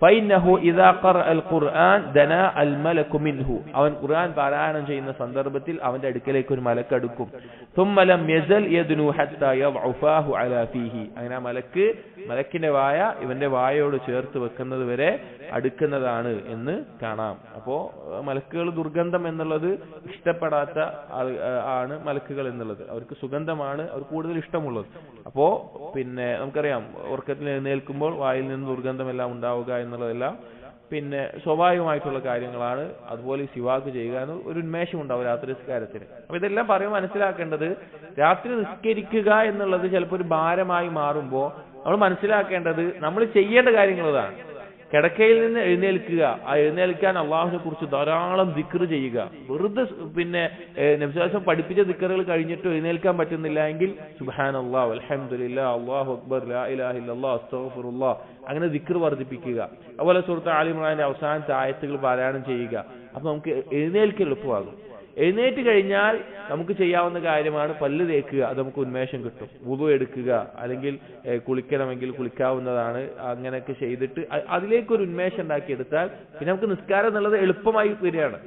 ഫൈന്നഹു ഇദാ ഖറഅൽ ഖുർആൻ ദനാ അൽ മലകു മിൻഹു, അവൻ ഖുർആൻ പാരായണം ചെയ്യുന്ന സന്ദർഭത്തിൽ അവന്റെ അടുക്കലേക്ക് ഒരു മലക്ക് അടുക്കും. ثم لم يزل يدنو حتى يضع فاه على فيه, അങ്ങനെ മലക്കിന്റെ വായ ഇവന്റെ വായയോട് ചേർത്ത് വെക്കുന്നത് വരെ അടുക്കുന്നതാണ് എന്ന് കാണാം. അപ്പോ മലക്കുകൾ ദുർഗന്ധം എന്നുള്ളത് ഇഷ്ടപ്പെടാത്ത ആണ് മലക്കുകൾ എന്നുള്ളത്, അവർക്ക് സുഗന്ധമാണ് അവർ കൂടുതൽ ഇഷ്ടമുള്ളത്. അപ്പോ പിന്നെ നമുക്കറിയാം, ഉറക്കത്തിൽ എഴുന്നേൽക്കുമ്പോൾ വായിൽ നിന്ന് ദുർഗന്ധമെല്ലാം ഉണ്ടാവുക എന്നുള്ളതെല്ലാം പിന്നെ സ്വാഭാവികമായിട്ടുള്ള കാര്യങ്ങളാണ്. അതുപോലെ സിവാക്ക് ചെയ്യുക എന്ന് ഒരു ഉന്മേഷം ഉണ്ടാവും രാത്രി നിസ്കാരത്തിന്. അപ്പൊ ഇതെല്ലാം പറയുമ്പോൾ മനസ്സിലാക്കേണ്ടത്, രാത്രി നിസ്കരിക്കുക എന്നുള്ളത് ചിലപ്പോൾ ഒരു ഭാരമായി മാറുമ്പോൾ നമ്മൾ മനസ്സിലാക്കേണ്ടത് നമ്മൾ ചെയ്യേണ്ട കാര്യങ്ങൾ ഇതാണ്. കിടക്കയിൽ നിന്ന് എഴുന്നേൽക്കുക, ആ എഴുന്നേൽക്കാൻ അള്ളാഹുവിനെ കുറിച്ച് ധാരാളം ദിക്ർ ചെയ്യുക. വെറുതെ പിന്നെ നബി സല്ലല്ലാഹു അലൈഹി വസല്ലം പഠിപ്പിച്ച ദിക്റുകൾ കഴിഞ്ഞിട്ട് എഴുന്നേൽക്കാൻ പറ്റുന്നില്ല എങ്കിൽ സുബ്ഹാനല്ലാഹ് വൽഹംദുലില്ലാഹ് അല്ലാഹു അക്ബർ ലാ ഇലാഹ ഇല്ലല്ലാഹ് അസ്തഗ്ഫിറുല്ലാഹ്, അങ്ങനെ ദിക്ർ വർദ്ധിപ്പിക്കുക. അതുപോലെ സൂറത്ത് ആലി ഇംറാനിന്റെ അവസാനത്തെ ആയത്തുകൾ പാരായണം ചെയ്യുക. അപ്പൊ നമുക്ക് എഴുന്നേൽക്കൽ എളുപ്പമാകും. എഴുന്നേറ്റ് കഴിഞ്ഞാൽ നമുക്ക് ചെയ്യാവുന്ന കാര്യമാണ് പല്ല് തേക്കുക, അത് നമുക്ക് ഉന്മേഷം കിട്ടും. വുളു എടുക്കുക, അല്ലെങ്കിൽ കുളിക്കണമെങ്കിൽ കുളിക്കാവുന്നതാണ്. അങ്ങനെയൊക്കെ ചെയ്തിട്ട് അതിലേക്കൊരു ഉന്മേഷം ഉണ്ടാക്കിയെടുത്താൽ പിന്നെ നമുക്ക് നിസ്കാരം എന്നുള്ളത് എളുപ്പമായി വരികയാണ്.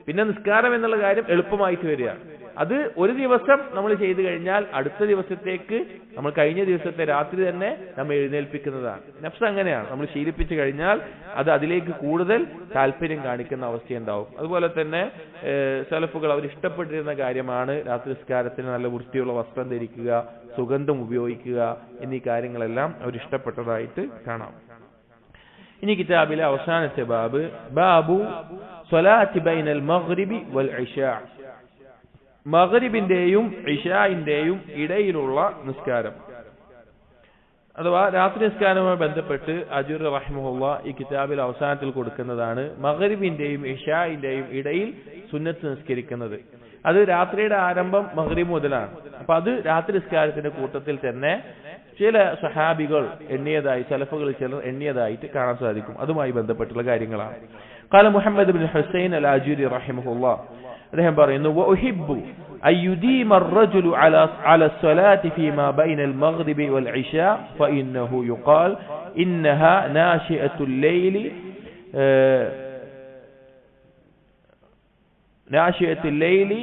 പിന്നെ നിസ്കാരം എന്നുള്ള കാര്യം എളുപ്പമായിട്ട് വരികയാണ്. അത് ഒരു ദിവസം നമ്മൾ ചെയ്തു കഴിഞ്ഞാൽ അടുത്ത ദിവസത്തേക്ക് നമ്മൾ കഴിഞ്ഞ ദിവസത്തെ രാത്രി തന്നെ നമ്മൾ എഴുന്നേൽപ്പിക്കുന്നതാണ്. നഫ്സ് അങ്ങനെയാണ്, നമ്മൾ ശീലിപ്പിച്ചു കഴിഞ്ഞാൽ അത് അതിലേക്ക് കൂടുതൽ താല്പര്യം കാണിക്കുന്ന അവസ്ഥയുണ്ടാവും. അതുപോലെ തന്നെ സലഫുകൾ അവർ ഇഷ്ടപ്പെട്ടിരുന്ന കാര്യമാണ് രാത്രി നിസ്കാരത്തിന് നല്ല വൃത്തിയുള്ള വസ്ത്രം ധരിക്കുക, സുഗന്ധം ഉപയോഗിക്കുക എന്നീ കാര്യങ്ങളെല്ലാം അവർ ഇഷ്ടപ്പെട്ടതായിട്ട് കാണാം. ഇനി കിതാബിലെ അവസാനത്തെ ബാബ്, ബാബു സ്വലാത്തി ബൈനൽ മഗ്രിബി വൽ ഇശാ, മഗ്രിബിന്റെയും ഇശാഇന്റെയും ഇടയിലുള്ള നിസ്കാരം അഥവാ രാത്രി നിസ്കാരവുമായി ബന്ധപ്പെട്ട് അജുർ റഹിമഹുല്ലാഹ് ഈ കിതാബിൽ അവസാനത്തിൽ കൊടുക്കുന്നതാണ് മഗ്രിബിന്റെയും ഇശാഇന്റെയും ഇടയിൽ സുന്നത്ത് നിസ്കരിക്കുന്നത്. അത് രാത്രിയുടെ ആരംഭം മഗ്രിബ് മുതലാണ്. അപ്പൊ അത് രാത്രി നിസ്കാരത്തിന്റെ കൂട്ടത്തിൽ തന്നെ ചില സഹാബികൾ എണ്ണിയതായി, സലഫുകൾ ചിലർ എണ്ണിയതായിട്ട് കാണാൻ സാധിക്കും. അതുമായി ബന്ധപ്പെട്ടുള്ള കാര്യങ്ങളാണ്. قال محمد بن حسين الآجري رحمه الله, അദ്ദേഹം പറയുന്നു, وأحب أن يديم الرجل على الصلاة فيما بين المغرب والعشاء فإنه يقال إنها ناشئة الليل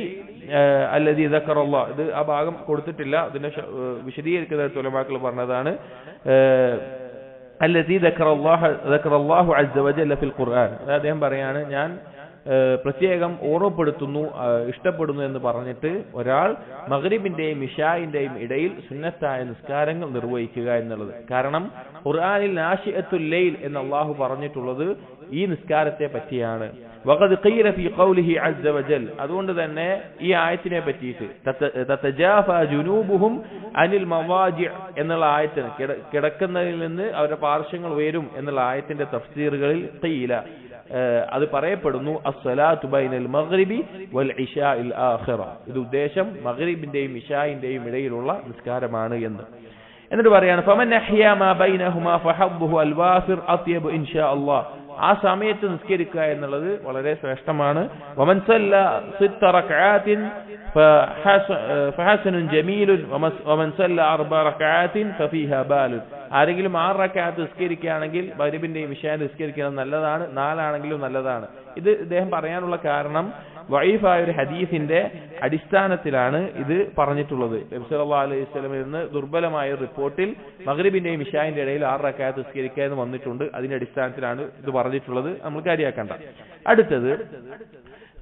الذي ذكر الله. ഇത് ആ ഭാഗം കൊടുത്തിട്ടില്ല, അതിനെ വിശദീകരിക്കുന്ന ഉലമാക്കൾ പറഞ്ഞതാണ്. الذي ذكر الله عز وجل في القرآن. അദ്ദേഹം പറയാണ്, ഞാൻ പ്രത്യേകം ഓർമ്മപ്പെടുത്തുന്നു, ഇഷ്ടപ്പെടുന്നു എന്ന് പറഞ്ഞിട്ട് ഒരാൾ മഗ്രിബിന്റെയും ഇശാഇന്റെയും ഇടയിൽ സുന്നത്തായ നിസ്കാരങ്ങൾ നിർവഹിക്കുക എന്നുള്ളത്. കാരണം ഖുർആനിൽ നാശിഅത്തുൽ ലൈൽ എന്ന് അല്ലാഹു പറഞ്ഞിട്ടുള്ളത് ഈ നിസ്കാരത്തെ പറ്റിയാണ്. വഖദ് ഖീല ഫീ ഖൗലിഹി അസ്സ വജൽ, അതുകൊണ്ട് തന്നെ ഈ ആയത്തിനെ പറ്റിയിട്ട് തതജാഫാ ജുനൂബുഹും അനിൽ മവാജിഅ് എന്നുള്ള ആയത്തിന് കിടക്കുന്നതിൽ നിന്ന് അവരുടെ പാർശ്വങ്ങൾ ഉയരും എന്നുള്ള ആയത്തിന്റെ തഫ്സീറുകളിൽ ഖീല അത് പറയപ്പെടുന്നു അസ്സലാത്തു ബൈനൽ മഗ്രിബി വൽ ഇശാഇൽ ആഖിറ, ഇത് ഉദ്ദേശം മഗ്രിബിന്റെയും ഇശാഇന്റെയും ഇടയിലുള്ള നിസ്കാരമാണ് എന്ന്. എന്നിട്ട് പറയാണ് ഫമൻ അഹ്യാ മാ ബൈനഹുമാ ഫഹബ്ബുഹു അൽ വാഫിർ അത്യബ് ഇൻഷാ അല്ലാഹ്, ആ സമയത്ത് നിസ്കരിക്കുക എന്നുള്ളത് വളരെ ശ്രേഷ്ഠമാണ്. വമൻ സല്ല സിത്ത റക്അാത്തിൻ ഫഹസനുൻ ജമീലുൻ വമൻ സല്ല അർബ റക്അാത്തിൻ ഫഫീഹാ ബാലുൻ, ആരെങ്കിലും 6 റക്അത്ത് നിസ്കരിക്കുകയാണെങ്കിൽ മഗ്രിബിന്റെയും ഇശാഇന്റെയും നിസ്കരിക്കുന്നത് നല്ലതാണ്, 4 ആണെങ്കിലും നല്ലതാണ്. ഇത് ഇദ്ദേഹം പറയാനുള്ള കാരണം വഈഫായ ഒരു ഹദീസിന്റെ അടിസ്ഥാനത്തിലാണ് ഇത് പറഞ്ഞിട്ടുള്ളത്. നബി സല്ലല്ലാഹു അലൈഹി വസല്ലമയിൽ നിന്ന് ദുർബലമായ റിപ്പോർട്ടിൽ മഗ്രിബിന്റെയും ഇശാഇന്റെയും ഇടയിൽ 6 റക്അത്ത് നിസ്കരിക്കുക എന്ന് വന്നിട്ടുണ്ട്. അതിന്റെ അടിസ്ഥാനത്തിലാണ് ഇത് പറഞ്ഞിട്ടുള്ളത്, നമ്മൾ കാര്യമാക്കണ്ട. അടുത്തത്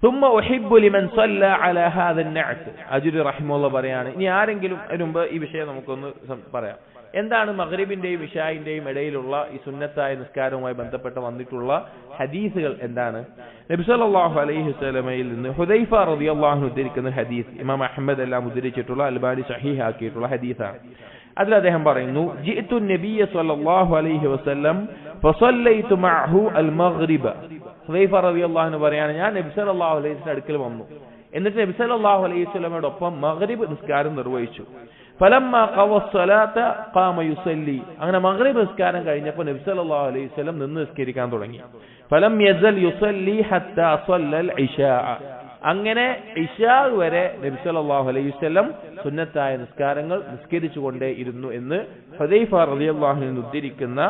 ثم احب لمن صلى على هذا النعت, അജ്രി റഹിമഹുല്ലാഹ് പറയാണ്. ഇനി ആരെങ്കിലും അതിനു മുമ്പ് ഈ വിഷയം നമുക്കൊന്ന് പറയാം. എന്താണ് മഗ്രിബിന്റെയും ഇശാഇന്റെയും ഇടയിലുള്ള ഈ സുന്നത്തായ നിസ്കാരവുമായി ബന്ധപ്പെട്ട് വന്നിട്ടുള്ള ഹദീസുകൾ എന്താണ്? നബി സല്ലല്ലാഹു അലൈഹി വസല്ലമയിൽ നിന്ന് ഹുദൈഫ റളിയല്ലാഹു അൻഹു ഉദ്ധരിക്കുന്ന ഹദീസ് ഇമാം അഹ്മദ് എല്ലാം ഉദ്ധരിച്ചിട്ടുള്ള അൽബാനി സഹീഹ് ആക്കിയിട്ടുള്ള ഹദീസാണ്. അതിൽ അദ്ദേഹം പറയുന്നു ജിഅ്തു നബിയ സല്ലല്ലാഹു അലൈഹി വസല്ലം ഫസല്ലൈതു മഅഹു അൽ മഗ്രിബ. ഹുദൈഫ റളിയല്ലാഹു അൻഹു പറയാണ്, ഞാൻ നബി സല്ലല്ലാഹു അലൈഹി വസല്ലം അടുക്കൽ വന്നു, എന്നിട്ട് നബി സല്ലല്ലാഹു അലൈഹി വസല്ലമയോടൊപ്പം മഗ്രിബ് നിസ്കാരം നിർവഹിച്ചു. ഫലമ്മ ഖവ സ്വലാത ഖാമ യുസല്ലി, അങ്ങനെ മഗ്രിബ് നിസ്കാരം കഴിഞ്ഞപ്പോൾ നബി സല്ലല്ലാഹു അലൈഹി വസല്ലം നിന്ന് നിസ്കരിക്കാൻ തുടങ്ങി. ഫലം യസൽ യുസല്ലി ഹത്താ സല്ലൽ ഇശാ, അങ്ങനെ ഇശാ വരെ നബി സല്ലല്ലാഹു അലൈഹി വസല്ലം സുന്നത്തായ നിസ്കാരങ്ങൾ നിസ്കരിച്ചുകൊണ്ടേ ഇരുന്നു എന്ന് ഹുദൈഫ റളിയല്ലാഹു അൻഹു ഉദ്ധരിക്കുന്ന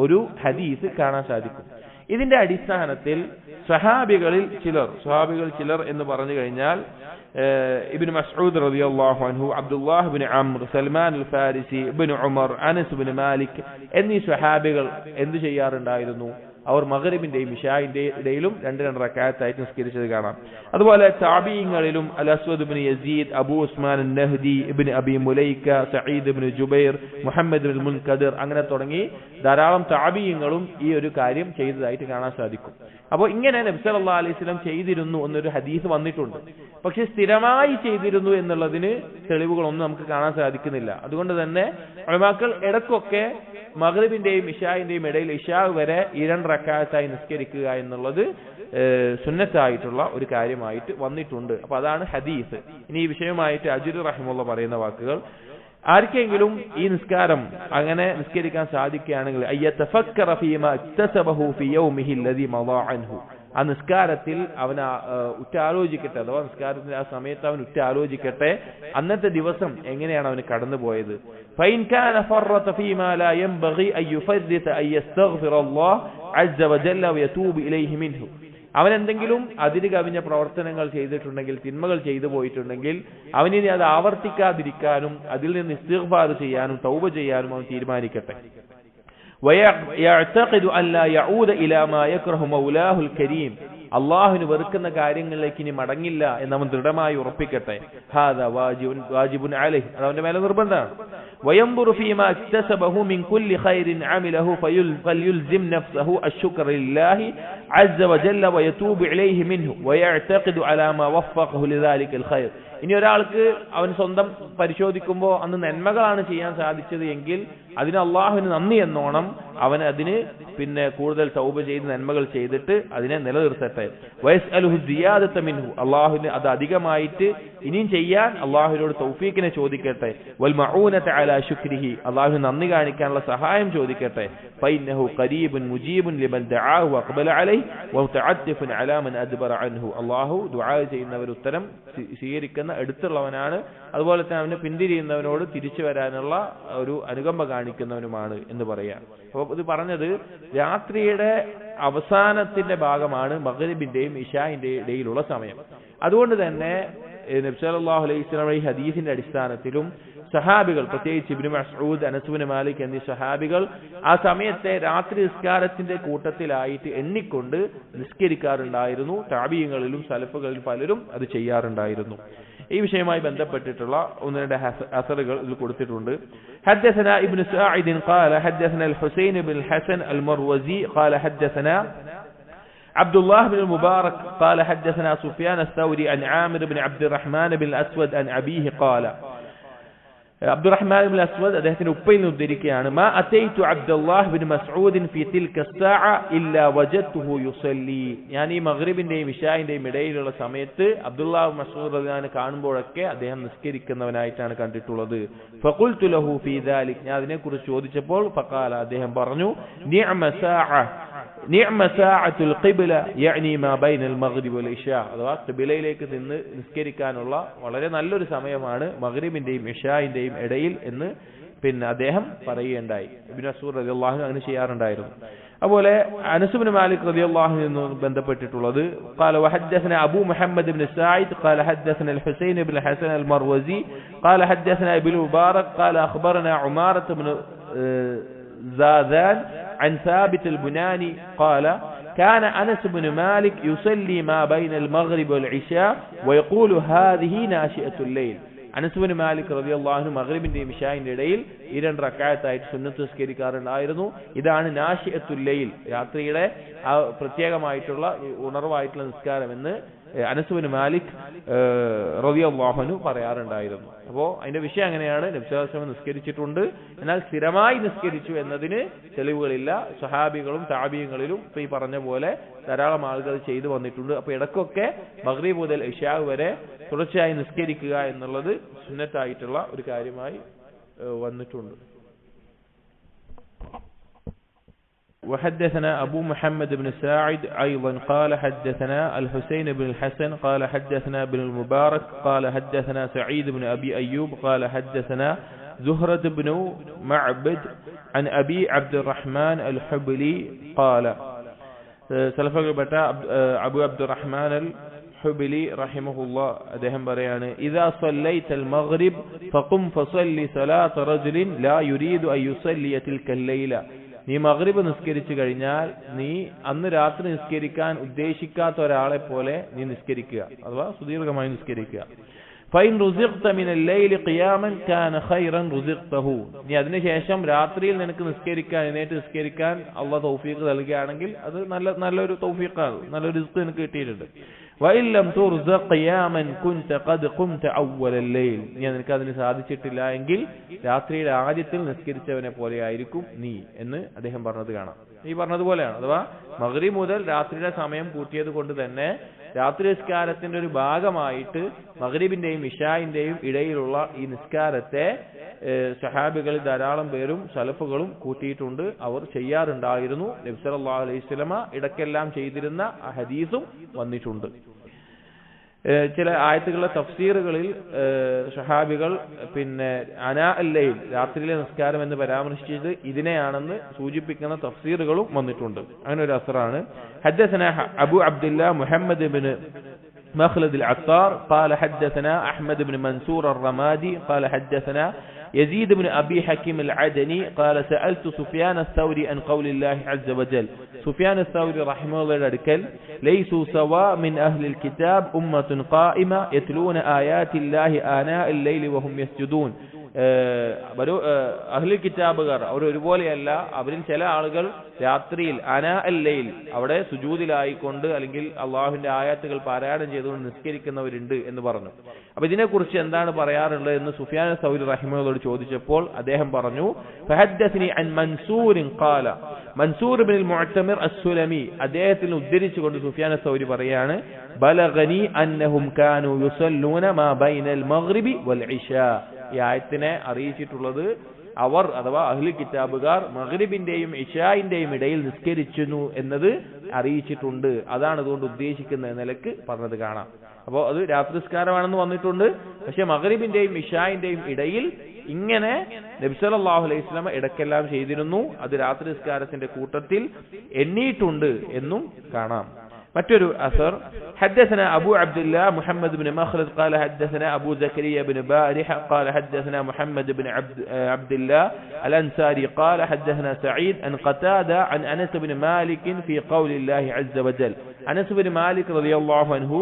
ഒരു ഹദീസ് കാണാൻ സാധിക്കും. ഇതിന്റെ അടിസ്ഥാനത്തിൽ സ്വഹാബികൾ ചിലർ എന്ന് പറഞ്ഞു കഴിഞ്ഞാൽ ഇബ്നു മസ്ഊദ് റളിയല്ലാഹു അൻഹു, അബ്ദുല്ലാഹ് ഇബ്നു അംർ, സൽമാൻ അൽ ഫാരിസി, ഇബ്നു ഉമർ, അനസ് ഇബ്നു മാലിക് എന്നീ സ്വഹാബികൾ എന്ത് ചെയ്യാറുണ്ടായിരുന്നു? അവർ മഗ്രിബിന്റെയും ഇശാഇന്റെയും ഇടയിലും 2 റക്അത്തായിട്ട് നിസ്കരിച്ചത് കാണാം. അതുപോലെ താബീങ്ങളിലും അൽ അസ്വദ് ഇബ്നു യസീദ്, അബൂ ഉസ്മാൻ അൻ-നഹ്ദി, ഇബ്നു അബി മുലൈക, സഈദ് ഇബ്നു ജുബൈർ, മുഹമ്മദ് ഇബ്നു മുൻകദിർ, അങ്ങനെ തുടങ്ങി ധാരാളം താബീങ്ങളും ഈ ഒരു കാര്യം ചെയ്തതായിട്ട് കാണാൻ സാധിക്കും. അപ്പോൾ ഇങ്ങനെ നബി സല്ലല്ലാഹു അലൈഹി വസല്ലം ചെയ്തിരുന്നു എന്നൊരു ഹദീസ് വന്നിട്ടുണ്ട്. പക്ഷെ സ്ഥിരമായി ചെയ്തിരുന്നു എന്നുള്ളതിന് തെളിവുകളൊന്നും നമുക്ക് കാണാൻ സാധിക്കുന്നില്ല. അതുകൊണ്ട് തന്നെ ഉലമാക്കൾ ഇടയ്ക്കൊക്കെ മഗ്രിബിന്റെയും ഇശാഇന്റെയും ഇടയിൽ ഇശാ വരെ 2 റക്അത്തായി നിസ്കരിക്കുക എന്നുള്ളത് സുന്നത്തായിട്ടുള്ള ഒരു കാര്യമായിട്ട് വന്നിട്ടുണ്ട്. അപ്പൊ അതാണ് ഹദീസ്. ഇനി ഈ വിഷയമായിട്ട് അജ്രി റഹിമഹുല്ലാഹ് പറയുന്ന വാക്കുകൾ, ആർക്കെങ്കിലും ഈ നിസ്കാരം അങ്ങനെ നിസ്കരിക്കാൻ സാധിക്കുകയാണെങ്കിൽ അയ്യതഫക്കറ ഫീമാ ഇക്തസബഹു ഫീ യൗമിഹി അല്ലദീ മദാ അൻഹു, ആ നിസ്കാരത്തിൽ അവൻ ഉറ്റാലോചിക്കട്ടെ, അഥവാ നിസ്കാരത്തിന്റെ ആ സമയത്ത് അവൻ ഉറ്റാലോചിക്കട്ടെ അന്നത്തെ ദിവസം എങ്ങനെയാണ് അവന് കടന്നുപോയത്. ഫൈൻ കാന ഫറത ഫീമാ ലാ യൻബഗി അൻ യുഫദ്ദിത അൻ യസ്തഗ്ഫിറല്ലാഹ് അസ്സ വജല്ല വയതൂബു ഇലൈഹി മിൻഹു, അവൻ എന്തെങ്കിലും അതിര് കവിഞ്ഞ പ്രവർത്തനങ്ങൾ ചെയ്തിട്ടുണ്ടെങ്കിൽ, തിന്മകൾ ചെയ്തു പോയിട്ടുണ്ടെങ്കിൽ അവനിനി അത് ആവർത്തിക്കാതിരിക്കാനും അതിൽ നിന്ന് ഇസ്തിഗ്ഫാർ ചെയ്യാനും തൗബ ചെയ്യാനും അവൻ തീരുമാനിക്കട്ടെ. ويعتقد أن لا يعود إلى ما يكره مولاه الكريم, അള്ളാഹുവിന് വെറുക്കുന്ന കാര്യങ്ങളിലേക്ക് ഇനി മടങ്ങില്ല എന്ന് അവൻ ദൃഢമായി ഉറപ്പിക്കട്ടെ. ഹാദാ വാജിബുൻ അലൈഹി, അത് അവന്റെ മേലെ നിർബന്ധമാണ്. وينظر فيما اكتسبه من كل خير عمله فليلزم نفسه الشكر لله عز وجل ويتوب إليه منه ويعتقد على ما وفقه لذلك الخير. ഇനി ഒരാൾക്ക് അവൻ സ്വന്തം പരിശോധിക്കുമ്പോൾ അന്ന് നന്മകളാണ് ചെയ്യാൻ സാധിച്ചത് എങ്കിൽ അതിന് അള്ളാഹുവിന് നന്ദി എന്നോണം അവൻ അതിന് പിന്നെ കൂടുതൽ തൗബ ചെയ്ത് നന്മകൾ ചെയ്തിട്ട് അതിനെ നിലനിർത്തട്ടെ. വയസ്അലുഹു സിയാദത മിൻഹു, അള്ളാഹുവിന് അത് അധികമായിട്ട് ഇനിയും ചെയ്യാൻ അള്ളാഹുവിനോട് തൗഫീഖിനെ ചോദിക്കട്ടെ. വൽ മഊനത അലാ ശുക്രിഹി, അള്ളാഹുവിന് നന്ദി കാണിക്കാനുള്ള സഹായം ചോദിക്കട്ടെ. ഫഇന്നഹു ഖരീബുൻ മുജീബുൻ ലിമൻ ദഅാഹു വഖബല അലൈഹി വമുതഅദ്ദിഫുൻ അലാ മൻ അദ്ബറ അൻഹു, അള്ളാഹു ദുആ ചെയ്യുന്നവർ ഉത്തരം സ്വീകരിക്കുന്ന എടുത്തുള്ളവനാണ്, അതുപോലെ തന്നെ അവന് പിന്തിരിയുന്നവനോട് തിരിച്ചു വരാനുള്ള ഒരു അനുകമ്പ കാണിക്കുന്നവനുമാണ് എന്ന് പറയാം. അപ്പോൾ ഇത് പറഞ്ഞത് രാത്രിയുടെ അവസാനത്തിന്റെ ഭാഗമാണ് മഗ്രിബിന്റെയും ഇശാഇന്റെയും ഇടയിലുള്ള സമയം. അതുകൊണ്ട് തന്നെ നബി സല്ലല്ലാഹു അലൈഹി വസല്ലം ഈ ഹദീസിന്റെ അടിസ്ഥാനത്തിലും സഹാബികൾ, പ്രത്യേകിച്ച് ഇബ്നു മസ്ഊദ്, അനസ് ഇബ്നു മാലിക് എന്നീ സഹാബികൾ ആ സമയത്തെ രാത്രി നിസ്കാരത്തിന്റെ കൂട്ടത്തിലായിട്ട് എണ്ണിക്കൊണ്ട് നിസ്കരിക്കാറുണ്ടായിരുന്നു. താബിഈങ്ങളിലും സലഫുകളിലും പലരും അത് ചെയ്യാറുണ്ടായിരുന്നു. ഈ വിഷയവുമായി ബന്ധപ്പെട്ടിട്ടുള്ള ഒന്ന് രണ്ട് അസറുകൾ ഇതിൽ കൊടുത്തിട്ടുണ്ട്. حدثنا ابن ساعد قال حدثنا الحسين بن الحسن المروزي قال حدثنا عبد الله بن المبارك قال حدثنا سفيان الثوري عن عامر بن عبد الرحمن بن الأسود عن أبيه قال അബ്ദുറഹ്മാൻ ഇബ്നു അസ്വദ് അദ്ദേഹത്തിന്റെ ഉപ്പയിൽ നിന്ന് ഉദ്ധരിക്കുകയാണ്, മാ അതൈതു അബ്ദുല്ലാഹ് ഇബ്നു മസ്ഊദ് ഫീ തിൽക الساعة ഇല്ലാ വജദ്തുഹു യുസല്ലി. ഞാൻ ഈ മഗ്രിബിന്റെയും ഇശാഇന്റെയും ഇടയിലുള്ള സമയത്ത് അബ്ദുല്ലാഹ് മസ്ഊദ് റളിയല്ലാഹു അൻഹു കാണുമ്പോഴൊക്കെ അദ്ദേഹം നിസ്കരിക്കുന്നവനായിട്ടാണ് കണ്ടിട്ടുള്ളത്. ഫഖുൽതു ലഹു ഫീ ദാലിക്, ഞാൻ അതിനെക്കുറിച്ച് ചോദിച്ചപ്പോൾ ഫഖാല, അദ്ദേഹം പറഞ്ഞു, നിഅമ സഅത്തുൽ ഖിബ്ല യഅനി മാ ബൈനൽ മഗ്രിബ് വൽ ഇശാ, അഥവാ ഖിബ്ലയിലേക്ക് നിന്ന് നിസ്കരിക്കാനുള്ള വളരെ നല്ലൊരു സമയമാണ് മഗ്രിബിന്റെയും ഇശാഇന്റെയും ഇടയിൽ എന്ന് അദ്ദേഹം പറയുകയുണ്ടായി. ഇബ്നു മസ്ഊദ് റളിയല്ലാഹു അൻഹു അങ്ങനെ ചെയ്യാറുണ്ടായിരുന്നു. അതുപോലെ അനസ് ഇബ്നു മാലിക് റളിയല്ലാഹു അൻഹു ബന്ധപ്പെട്ടിട്ടുള്ളത്, قال وحدثنا ابو محمد بن سعيد قال حدثنا الحسين بن الحسن المروزي قال حدثنا ابن مبارك قال اخبرنا عمارة بن زاذان عن ثابت البناني قال كان أنس بن مالك يصلي ما بين المغرب والعشاء ويقول هذه ناشئة الليل. അനസ് ഇബ്നു മാലിക് റളിയല്ലാഹു അൻഹു മഗ്രിബിന്റെയും ഇശാഇന്റെയും ഇടയിൽ ഈ രണ്ട് റക്അത്തായിട്ട് സുന്നത്ത് നിസ്കരിക്കാറുണ്ടായിരുന്നു. ഇതാണ് നാശിഅത്തുൽ ലൈൽ, രാത്രിയുടെ ആ പ്രത്യേകമായിട്ടുള്ള ഉണർവായിട്ടുള്ള നിസ്കാരം എന്ന് അനസ് ഇബ്നു മാലിക് റളിയല്ലാഹു അൻഹു പറയാറുണ്ടായിരുന്നു. അപ്പോൾ അതിന്റെ വിഷയം അങ്ങനെയാണ്, നബി സല്ലല്ലാഹു അലൈഹി വസല്ലം നിസ്കരിച്ചിട്ടുണ്ട്, എന്നാൽ സ്ഥിരമായി നിസ്കരിച്ചു എന്നതിന് തെളിവുകളില്ല. സ്വഹാബികളും താബിഈങ്ങളിലും ഈ പറഞ്ഞ പോലെ ധാരാളം ആളുകൾ ചെയ്തു വന്നിട്ടുണ്ട്. അപ്പോൾ ഇടയ്ക്കൊക്കെ മഗ്രിബ് മുതൽ ഇശാ വരെ തുടർച്ചയായി നിസ്കരിക്കുക എന്നുള്ളത് സുന്നത്തായിട്ടുള്ള ഒരു കാര്യമായി വന്നിട്ടുണ്ട്. وحدثنا أبو محمد بن ساعد أيضا قال حدثنا الحسين بن الحسن قال حدثنا بن المبارك قال حدثنا سعيد بن أبي أيوب قال حدثنا زهرة بن معبد عن أبي عبد الرحمن الحبلي قال سلفك بتاع أبو عبد الرحمن الحبلي رحمه الله അദ്ദേഹം പറയാണ്, إذا صليت المغرب فقم فصلي صلاة رجل لا يريد أن يصلي تلك الليلة. നീ മഗ്രിബ് നിസ്കരിച്ചു കഴിഞ്ഞാൽ നീ അന്ന് രാത്രി നിസ്കരിക്കാൻ ഉദ്ദേശിക്കാത്ത ഒരാളെ പോലെ നീ നിസ്കരിക്കുക, അഥവാ സുദീർഘമായി നിസ്കരിക്കുക. فإن رزقت من الليل قياما كان خيرا رزقته. നീ അതിനുശേഷം രാത്രിയിൽ നിനക്ക് നിസ്കരിക്കാൻ, എഴുന്നേറ്റ് നിസ്കരിക്കാൻ അള്ളാഹു തൗഫീഖ് നൽകുകയാണെങ്കിൽ അത് നല്ലൊരു തൗഫീഖാണ്, നല്ലൊരു റിസ്ക് നിനക്ക് കിട്ടിയിട്ടുണ്ട്. وإن لم ترزق قياما كنت قد قمت أول الليل. നീ നിനക്ക് അതിന് സാധിച്ചിട്ടില്ല എങ്കിൽ രാത്രിയുടെ ആദ്യത്തിൽ നിസ്കരിച്ചവനെ പോലെ ആയിരിക്കും നീ എന്ന് അദ്ദേഹം പറഞ്ഞത് കാണാം. ഈ പറഞ്ഞതുപോലെയാണ്, അഥവാ മഗ്രിബ് മുതൽ രാത്രിയുടെ സമയം കൂട്ടിയത് കൊണ്ട് തന്നെ രാത്രി നിസ്കാരത്തിന്റെ ഒരു ഭാഗമായിട്ട് മഗ്രിബിന്റെയും ഇശാഇന്റെയും ഇടയിലുള്ള ഈ നിസ്കാരത്തെ സഹാബികളിൽ ധാരാളം പേരും സലഫുകളും കൂട്ടിയിട്ടുണ്ട്, അവർ ചെയ്യാറുണ്ടായിരുന്നു. നബി സല്ലല്ലാഹു അലൈഹി വസല്ലമ ഇടയ്ക്കെല്ലാം ചെയ്തിരുന്ന ഹദീസും വന്നിട്ടുണ്ട്. ചില ആയത്തുകളുടെ തഫ്സീറുകളിൽ സഹാബികൾ അനാ അൽ-ലൈൽ, രാത്രിയിലെ നിസ്കാരം എന്ന് പരാമർശിച്ചത് ഇതിനെയാണെന്ന് സൂചിപ്പിക്കുന്ന തഫ്സീറുകളും വന്നിട്ടുണ്ട്. അങ്ങനെ ഒരു അസറാണ്. ഹദ്ദസന അബു അബ്ദുല്ലാ മുഹമ്മദ് ഇബ്നു مخلد العطار قال حدثنا أحمد بن منصور الرمادي قال حدثنا يزيد بن أبي حكيم العدني قال سألت سفيان الثوري عن قول الله عز وجل. سفيان الثوري رحمه الله قال ليسوا سواء من أهل الكتاب أمة قائمة يتلون آيات الله آناء الليل وهم يسجدون. അഹ്ലുൽ കിതാബുകാർ അവർ ഒരുപോലെയല്ല, അവരിൽ ചില ആളുകൾ രാത്രിയിൽ അനാ അൽ-ലൈൽ അവിടെ സുജൂദിലായിക്കൊണ്ട് അല്ലെങ്കിൽ അള്ളാഹുവിന്റെ ആയത്തുകൾ പാരായണം ചെയ്തുകൊണ്ട് നിസ്കരിക്കുന്നവരുണ്ട് എന്ന് പറഞ്ഞു. അപ്പൊ ഇതിനെക്കുറിച്ച് എന്താണ് പറയാറുള്ളത് എന്ന് സുഫിയാൻ സൗരി റഹിമഹുള്ളയോട് ചോദിച്ചപ്പോൾ അദ്ദേഹം പറഞ്ഞു, ഫഹദ്ദസ്നി അൻ മൻസൂർ ഖാല, മൻസൂർ ഇബ്നുൽ മുഅ്തമിർ അസ്-സുലമി അദ്ദേഹത്തിൽ ഉദ്ധരിച്ചുകൊണ്ട് സുഫിയാൻ സൗരി പറയാണ്, ബലഗനി അന്നഹും കാനൂ യുസല്ലൂന മാ ബൈനൽ മഗ്രിബി വൽ ഇശാ. ഈ ആയത്തിനെ അറിയിച്ചിട്ടുള്ളത് അവർ അഥവാ അഹ്ലു കിതാബുകാർ മഗ്രിബിന്റെയും ഇശാഇന്റെയും ഇടയിൽ നിസ്കരിച്ചു എന്നത് അറിയിച്ചിട്ടുണ്ട്. അതാണ് അതുകൊണ്ട് ഉദ്ദേശിക്കുന്ന നിലക്ക് പറഞ്ഞത് കാണാം. അപ്പോൾ അത് രാത്രി നിസ്കാരമാണെന്ന് വന്നിട്ടുണ്ട്, പക്ഷെ മഗ്രിബിന്റെയും ഇശാഇന്റെയും ഇടയിൽ ഇങ്ങനെ നബി സല്ലല്ലാഹു അലൈഹി വസല്ലം ഇടയ്ക്കെല്ലാം ചെയ്തിരുന്നു, അത് രാത്രി നിസ്കാരത്തിന്റെ കൂട്ടത്തിൽ എണ്ണിയിട്ടുണ്ട് എന്നും കാണാം. متر أثر حدثنا أبو عبد الله محمد بن مخلد قال حدثنا أبو زكريا بن بارح قال حدثنا محمد بن عبد الله الأنصاري قال حدثنا سعيد عن قتادة عن أنس بن مالك في قول الله عز وجل. أنس بن مالك رضي الله عنه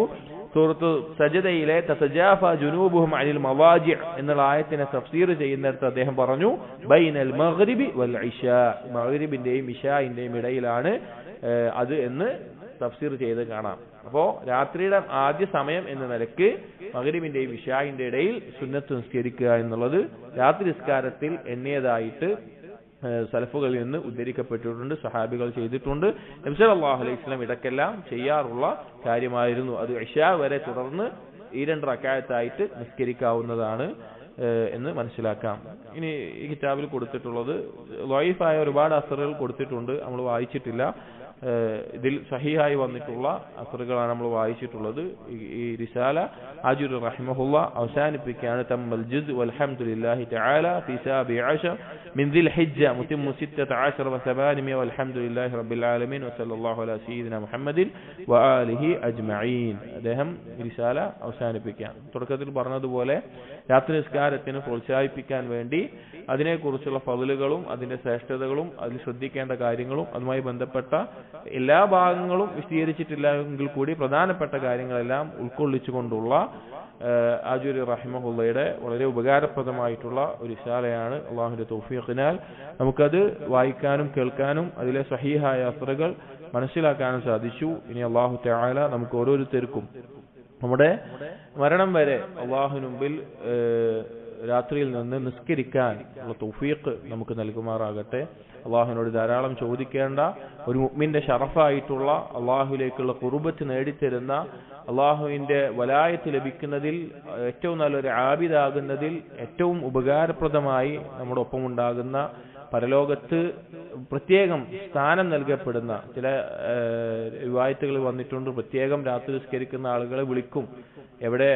സൂറത്ത് സജദയിലെ തതജാഫ ജുനൂബുഹും അനിൽ മവാജി എന്നുള്ള ആയത്തിനെ തഫ്സീർ ചെയ്യുന്നിടത്ത് അദ്ദേഹം പറഞ്ഞു ബൈനൽ മഗ്രിബി വൽ ഇശാ, മഗ്രിബിന്റെയും ഇശാഇന്റെയും ഇടയിലാണ് അത് എന്ന് തഫ്സീർ ചെയ്ത് കാണാം. അപ്പോൾ രാത്രിയുടെ ആദ്യ സമയം എന്ന നിലയ്ക്ക് മഗ്രിബിന്റെയും ഇശാഇന്റെ ഇടയിൽ സുന്നത്ത് നിസ്കരിക്കുക എന്നുള്ളത് രാത്രി നിസ്കാരത്തിൽ എണ്ണിയതായിട്ട് സലഫുകളിൽ നിന്ന് ഉദ്ധരിക്കപ്പെട്ടിട്ടുണ്ട്, സഹാബികൾ ചെയ്തിട്ടുണ്ട്. നബി സല്ലല്ലാഹു അലൈഹി വസല്ലം ഇടയ്ക്കെല്ലാം ചെയ്യാറുള്ള കാര്യമായിരുന്നു. അത് ഇശാ വരെ തുടർന്ന് ഈ 2 റക്അത്തായിട്ട് നിസ്കരിക്കാവുന്നതാണ് എന്ന് മനസ്സിലാക്കാം. ഇനി ഈ കിതാബിൽ കൊടുത്തിട്ടുള്ളത് ളൈഫായ ഒരുപാട് അസറുകൾ കൊടുത്തിട്ടുണ്ട്, നമ്മൾ വായിച്ചിട്ടില്ല. ഇതിൽ സഹീഹായി വന്നിട്ടുള്ള അസറുകളാണ് നമ്മൾ വായിച്ചിട്ടുള്ളത്. ഈ റിസാല ആജുർ റഹിമഹുള്ള അവസാനിപ്പിക്കുകയാണ് തമ്മൽ ജുസ് വൽഹംദുലില്ലാഹി തആല ഫി 17 മിൻ ദിൽ ഹിജ്ജ മുതിമ്മു 16 و800 വൽഹംദുലില്ലാഹി റബ്ബിൽ ആലമീൻ വസല്ലല്ലാഹു അലാ സയ്യിദിന മുഹമ്മദിൻ വആലിഹി അജ്മഈൻ. അദ്ദേഹം റിസാല അവസാനിപ്പിക്കുകയാണ്. തുടക്കത്തിൽ പറഞ്ഞതുപോലെ രാത്രി നിസ്കാരത്തിന് പ്രോത്സാഹിപ്പിക്കാൻ വേണ്ടി അതിനെക്കുറിച്ചുള്ള ഫضലുകളും അതിന്റെ ശ്രേഷ്ഠതകളും അതിൽ ശ്രദ്ധിക്കേണ്ട കാര്യങ്ങളും അതുമായി ബന്ധപ്പെട്ട എല്ലാ ഭാഗങ്ങളും വിശദീകരിച്ചിട്ടില്ല എങ്കിൽ കൂടി പ്രധാനപ്പെട്ട കാര്യങ്ങളെല്ലാം ഉൾക്കൊള്ളിച്ചുകൊണ്ടുള്ള ആജൂരി റഹിമഹുള്ളയുടെ വളരെ ഉപകാരപ്രദമായിട്ടുള്ള ഒരു റിസാലയാണ്. അള്ളാഹുവിന്റെ തൗഫീഖിനാൽ നമുക്കത് വായിക്കാനും കേൾക്കാനും അതിലെ സഹീഹായ അസ്റുകൾ മനസ്സിലാക്കാനും സാധിച്ചു. ഇനി അള്ളാഹു തആല നമുക്ക് ഓരോരുത്തർക്കും നമ്മുടെ മരണം വരെ അള്ളാഹുവിന് മുമ്പിൽ രാത്രിയിൽ നിന്ന് നിസ്കരിക്കാൻ ഉള്ള തൗഫീഖ് നമുക്ക് നൽകുമാറാകട്ടെ. അള്ളാഹുവിനോട് ധാരാളം ചോദിക്കേണ്ട ഒരു മുഅ്മിന്റെ ഷറഫായിട്ടുള്ള അള്ളാഹുവിലേക്കുള്ള ഖുർബത്ത് നേടിത്തരുന്ന അള്ളാഹുവിന്റെ വലായത്ത് ലഭിക്കുന്നതിൽ ഏറ്റവും നല്ലൊരു ആബിദാകുന്നതിൽ ഏറ്റവും ഉപകാരപ്രദമായി നമ്മുടെ ഒപ്പം ഉണ്ടാകുന്ന പരലോകത്ത് പ്രത്യേകം സ്ഥാനം നൽകപ്പെടുന്ന ചില റിവായത്തുകൾ വന്നിട്ടുണ്ട്. പ്രത്യേകം രാത്രി നിസ്കരിക്കുന്ന ആളുകളെ വിളിക്കും, എവിടെ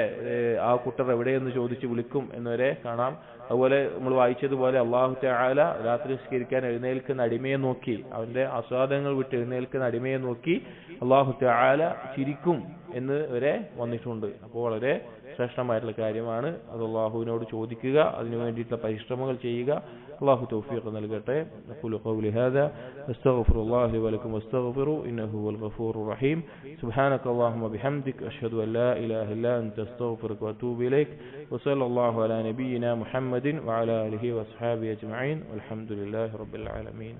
ആ കൂട്ടർ എവിടെയെന്ന് ചോദിച്ച് വിളിക്കും എന്നുവരെ കാണാം. അതുപോലെ നമ്മൾ വായിച്ചതുപോലെ അല്ലാഹു തആല രാത്രി നിസ്കരിക്കാൻ എഴുന്നേൽക്കുന്ന അടിമയെ നോക്കി, അവന്റെ ആസ്വാദനങ്ങൾ വിട്ട് എഴുന്നേൽക്കുന്ന അടിമയെ നോക്കി അല്ലാഹു തആല ചിരിക്കും എന്ന് വരെ വന്നിട്ടുണ്ട്. അപ്പോൾ വളരെ ശ്രേഷ്ഠമായിട്ടുള്ള കാര്യമാണ്. അത് അല്ലാഹുവിനോട് ചോദിക്കുക, അതിനു വേണ്ടിയിട്ടുള്ള പരിശ്രമങ്ങൾ ചെയ്യുക. അല്ലാഹു തൗഫീഖ് നൽകട്ടെ. അഖൂലു ഖൗലി ഹാദാ അസ്തഗ്ഫിറുല്ലാഹ ലി വലക്കും വസ്തഗ്ഫിറു ഇന്നഹു ഹുവൽ ഗഫൂറുർ റഹീം. സുബ്ഹാനകല്ലാഹുമ്മ ബിഹംദിക അഷ്ഹദു അൻ ലാ ഇലാഹ ഇല്ലാ അൻത അസ്തഗ്ഫിറുക വഅതൂബു ഇലൈക്. വസല്ലല്ലാഹു അലാ നബിയിനാ മുഹമ്മദിൻ വഅലാ ആലിഹി വഅസ്ഹാബിഹി അജ്മഈൻ. വൽഹംദുലില്ലാഹി റബ്ബിൽ ആലമീൻ.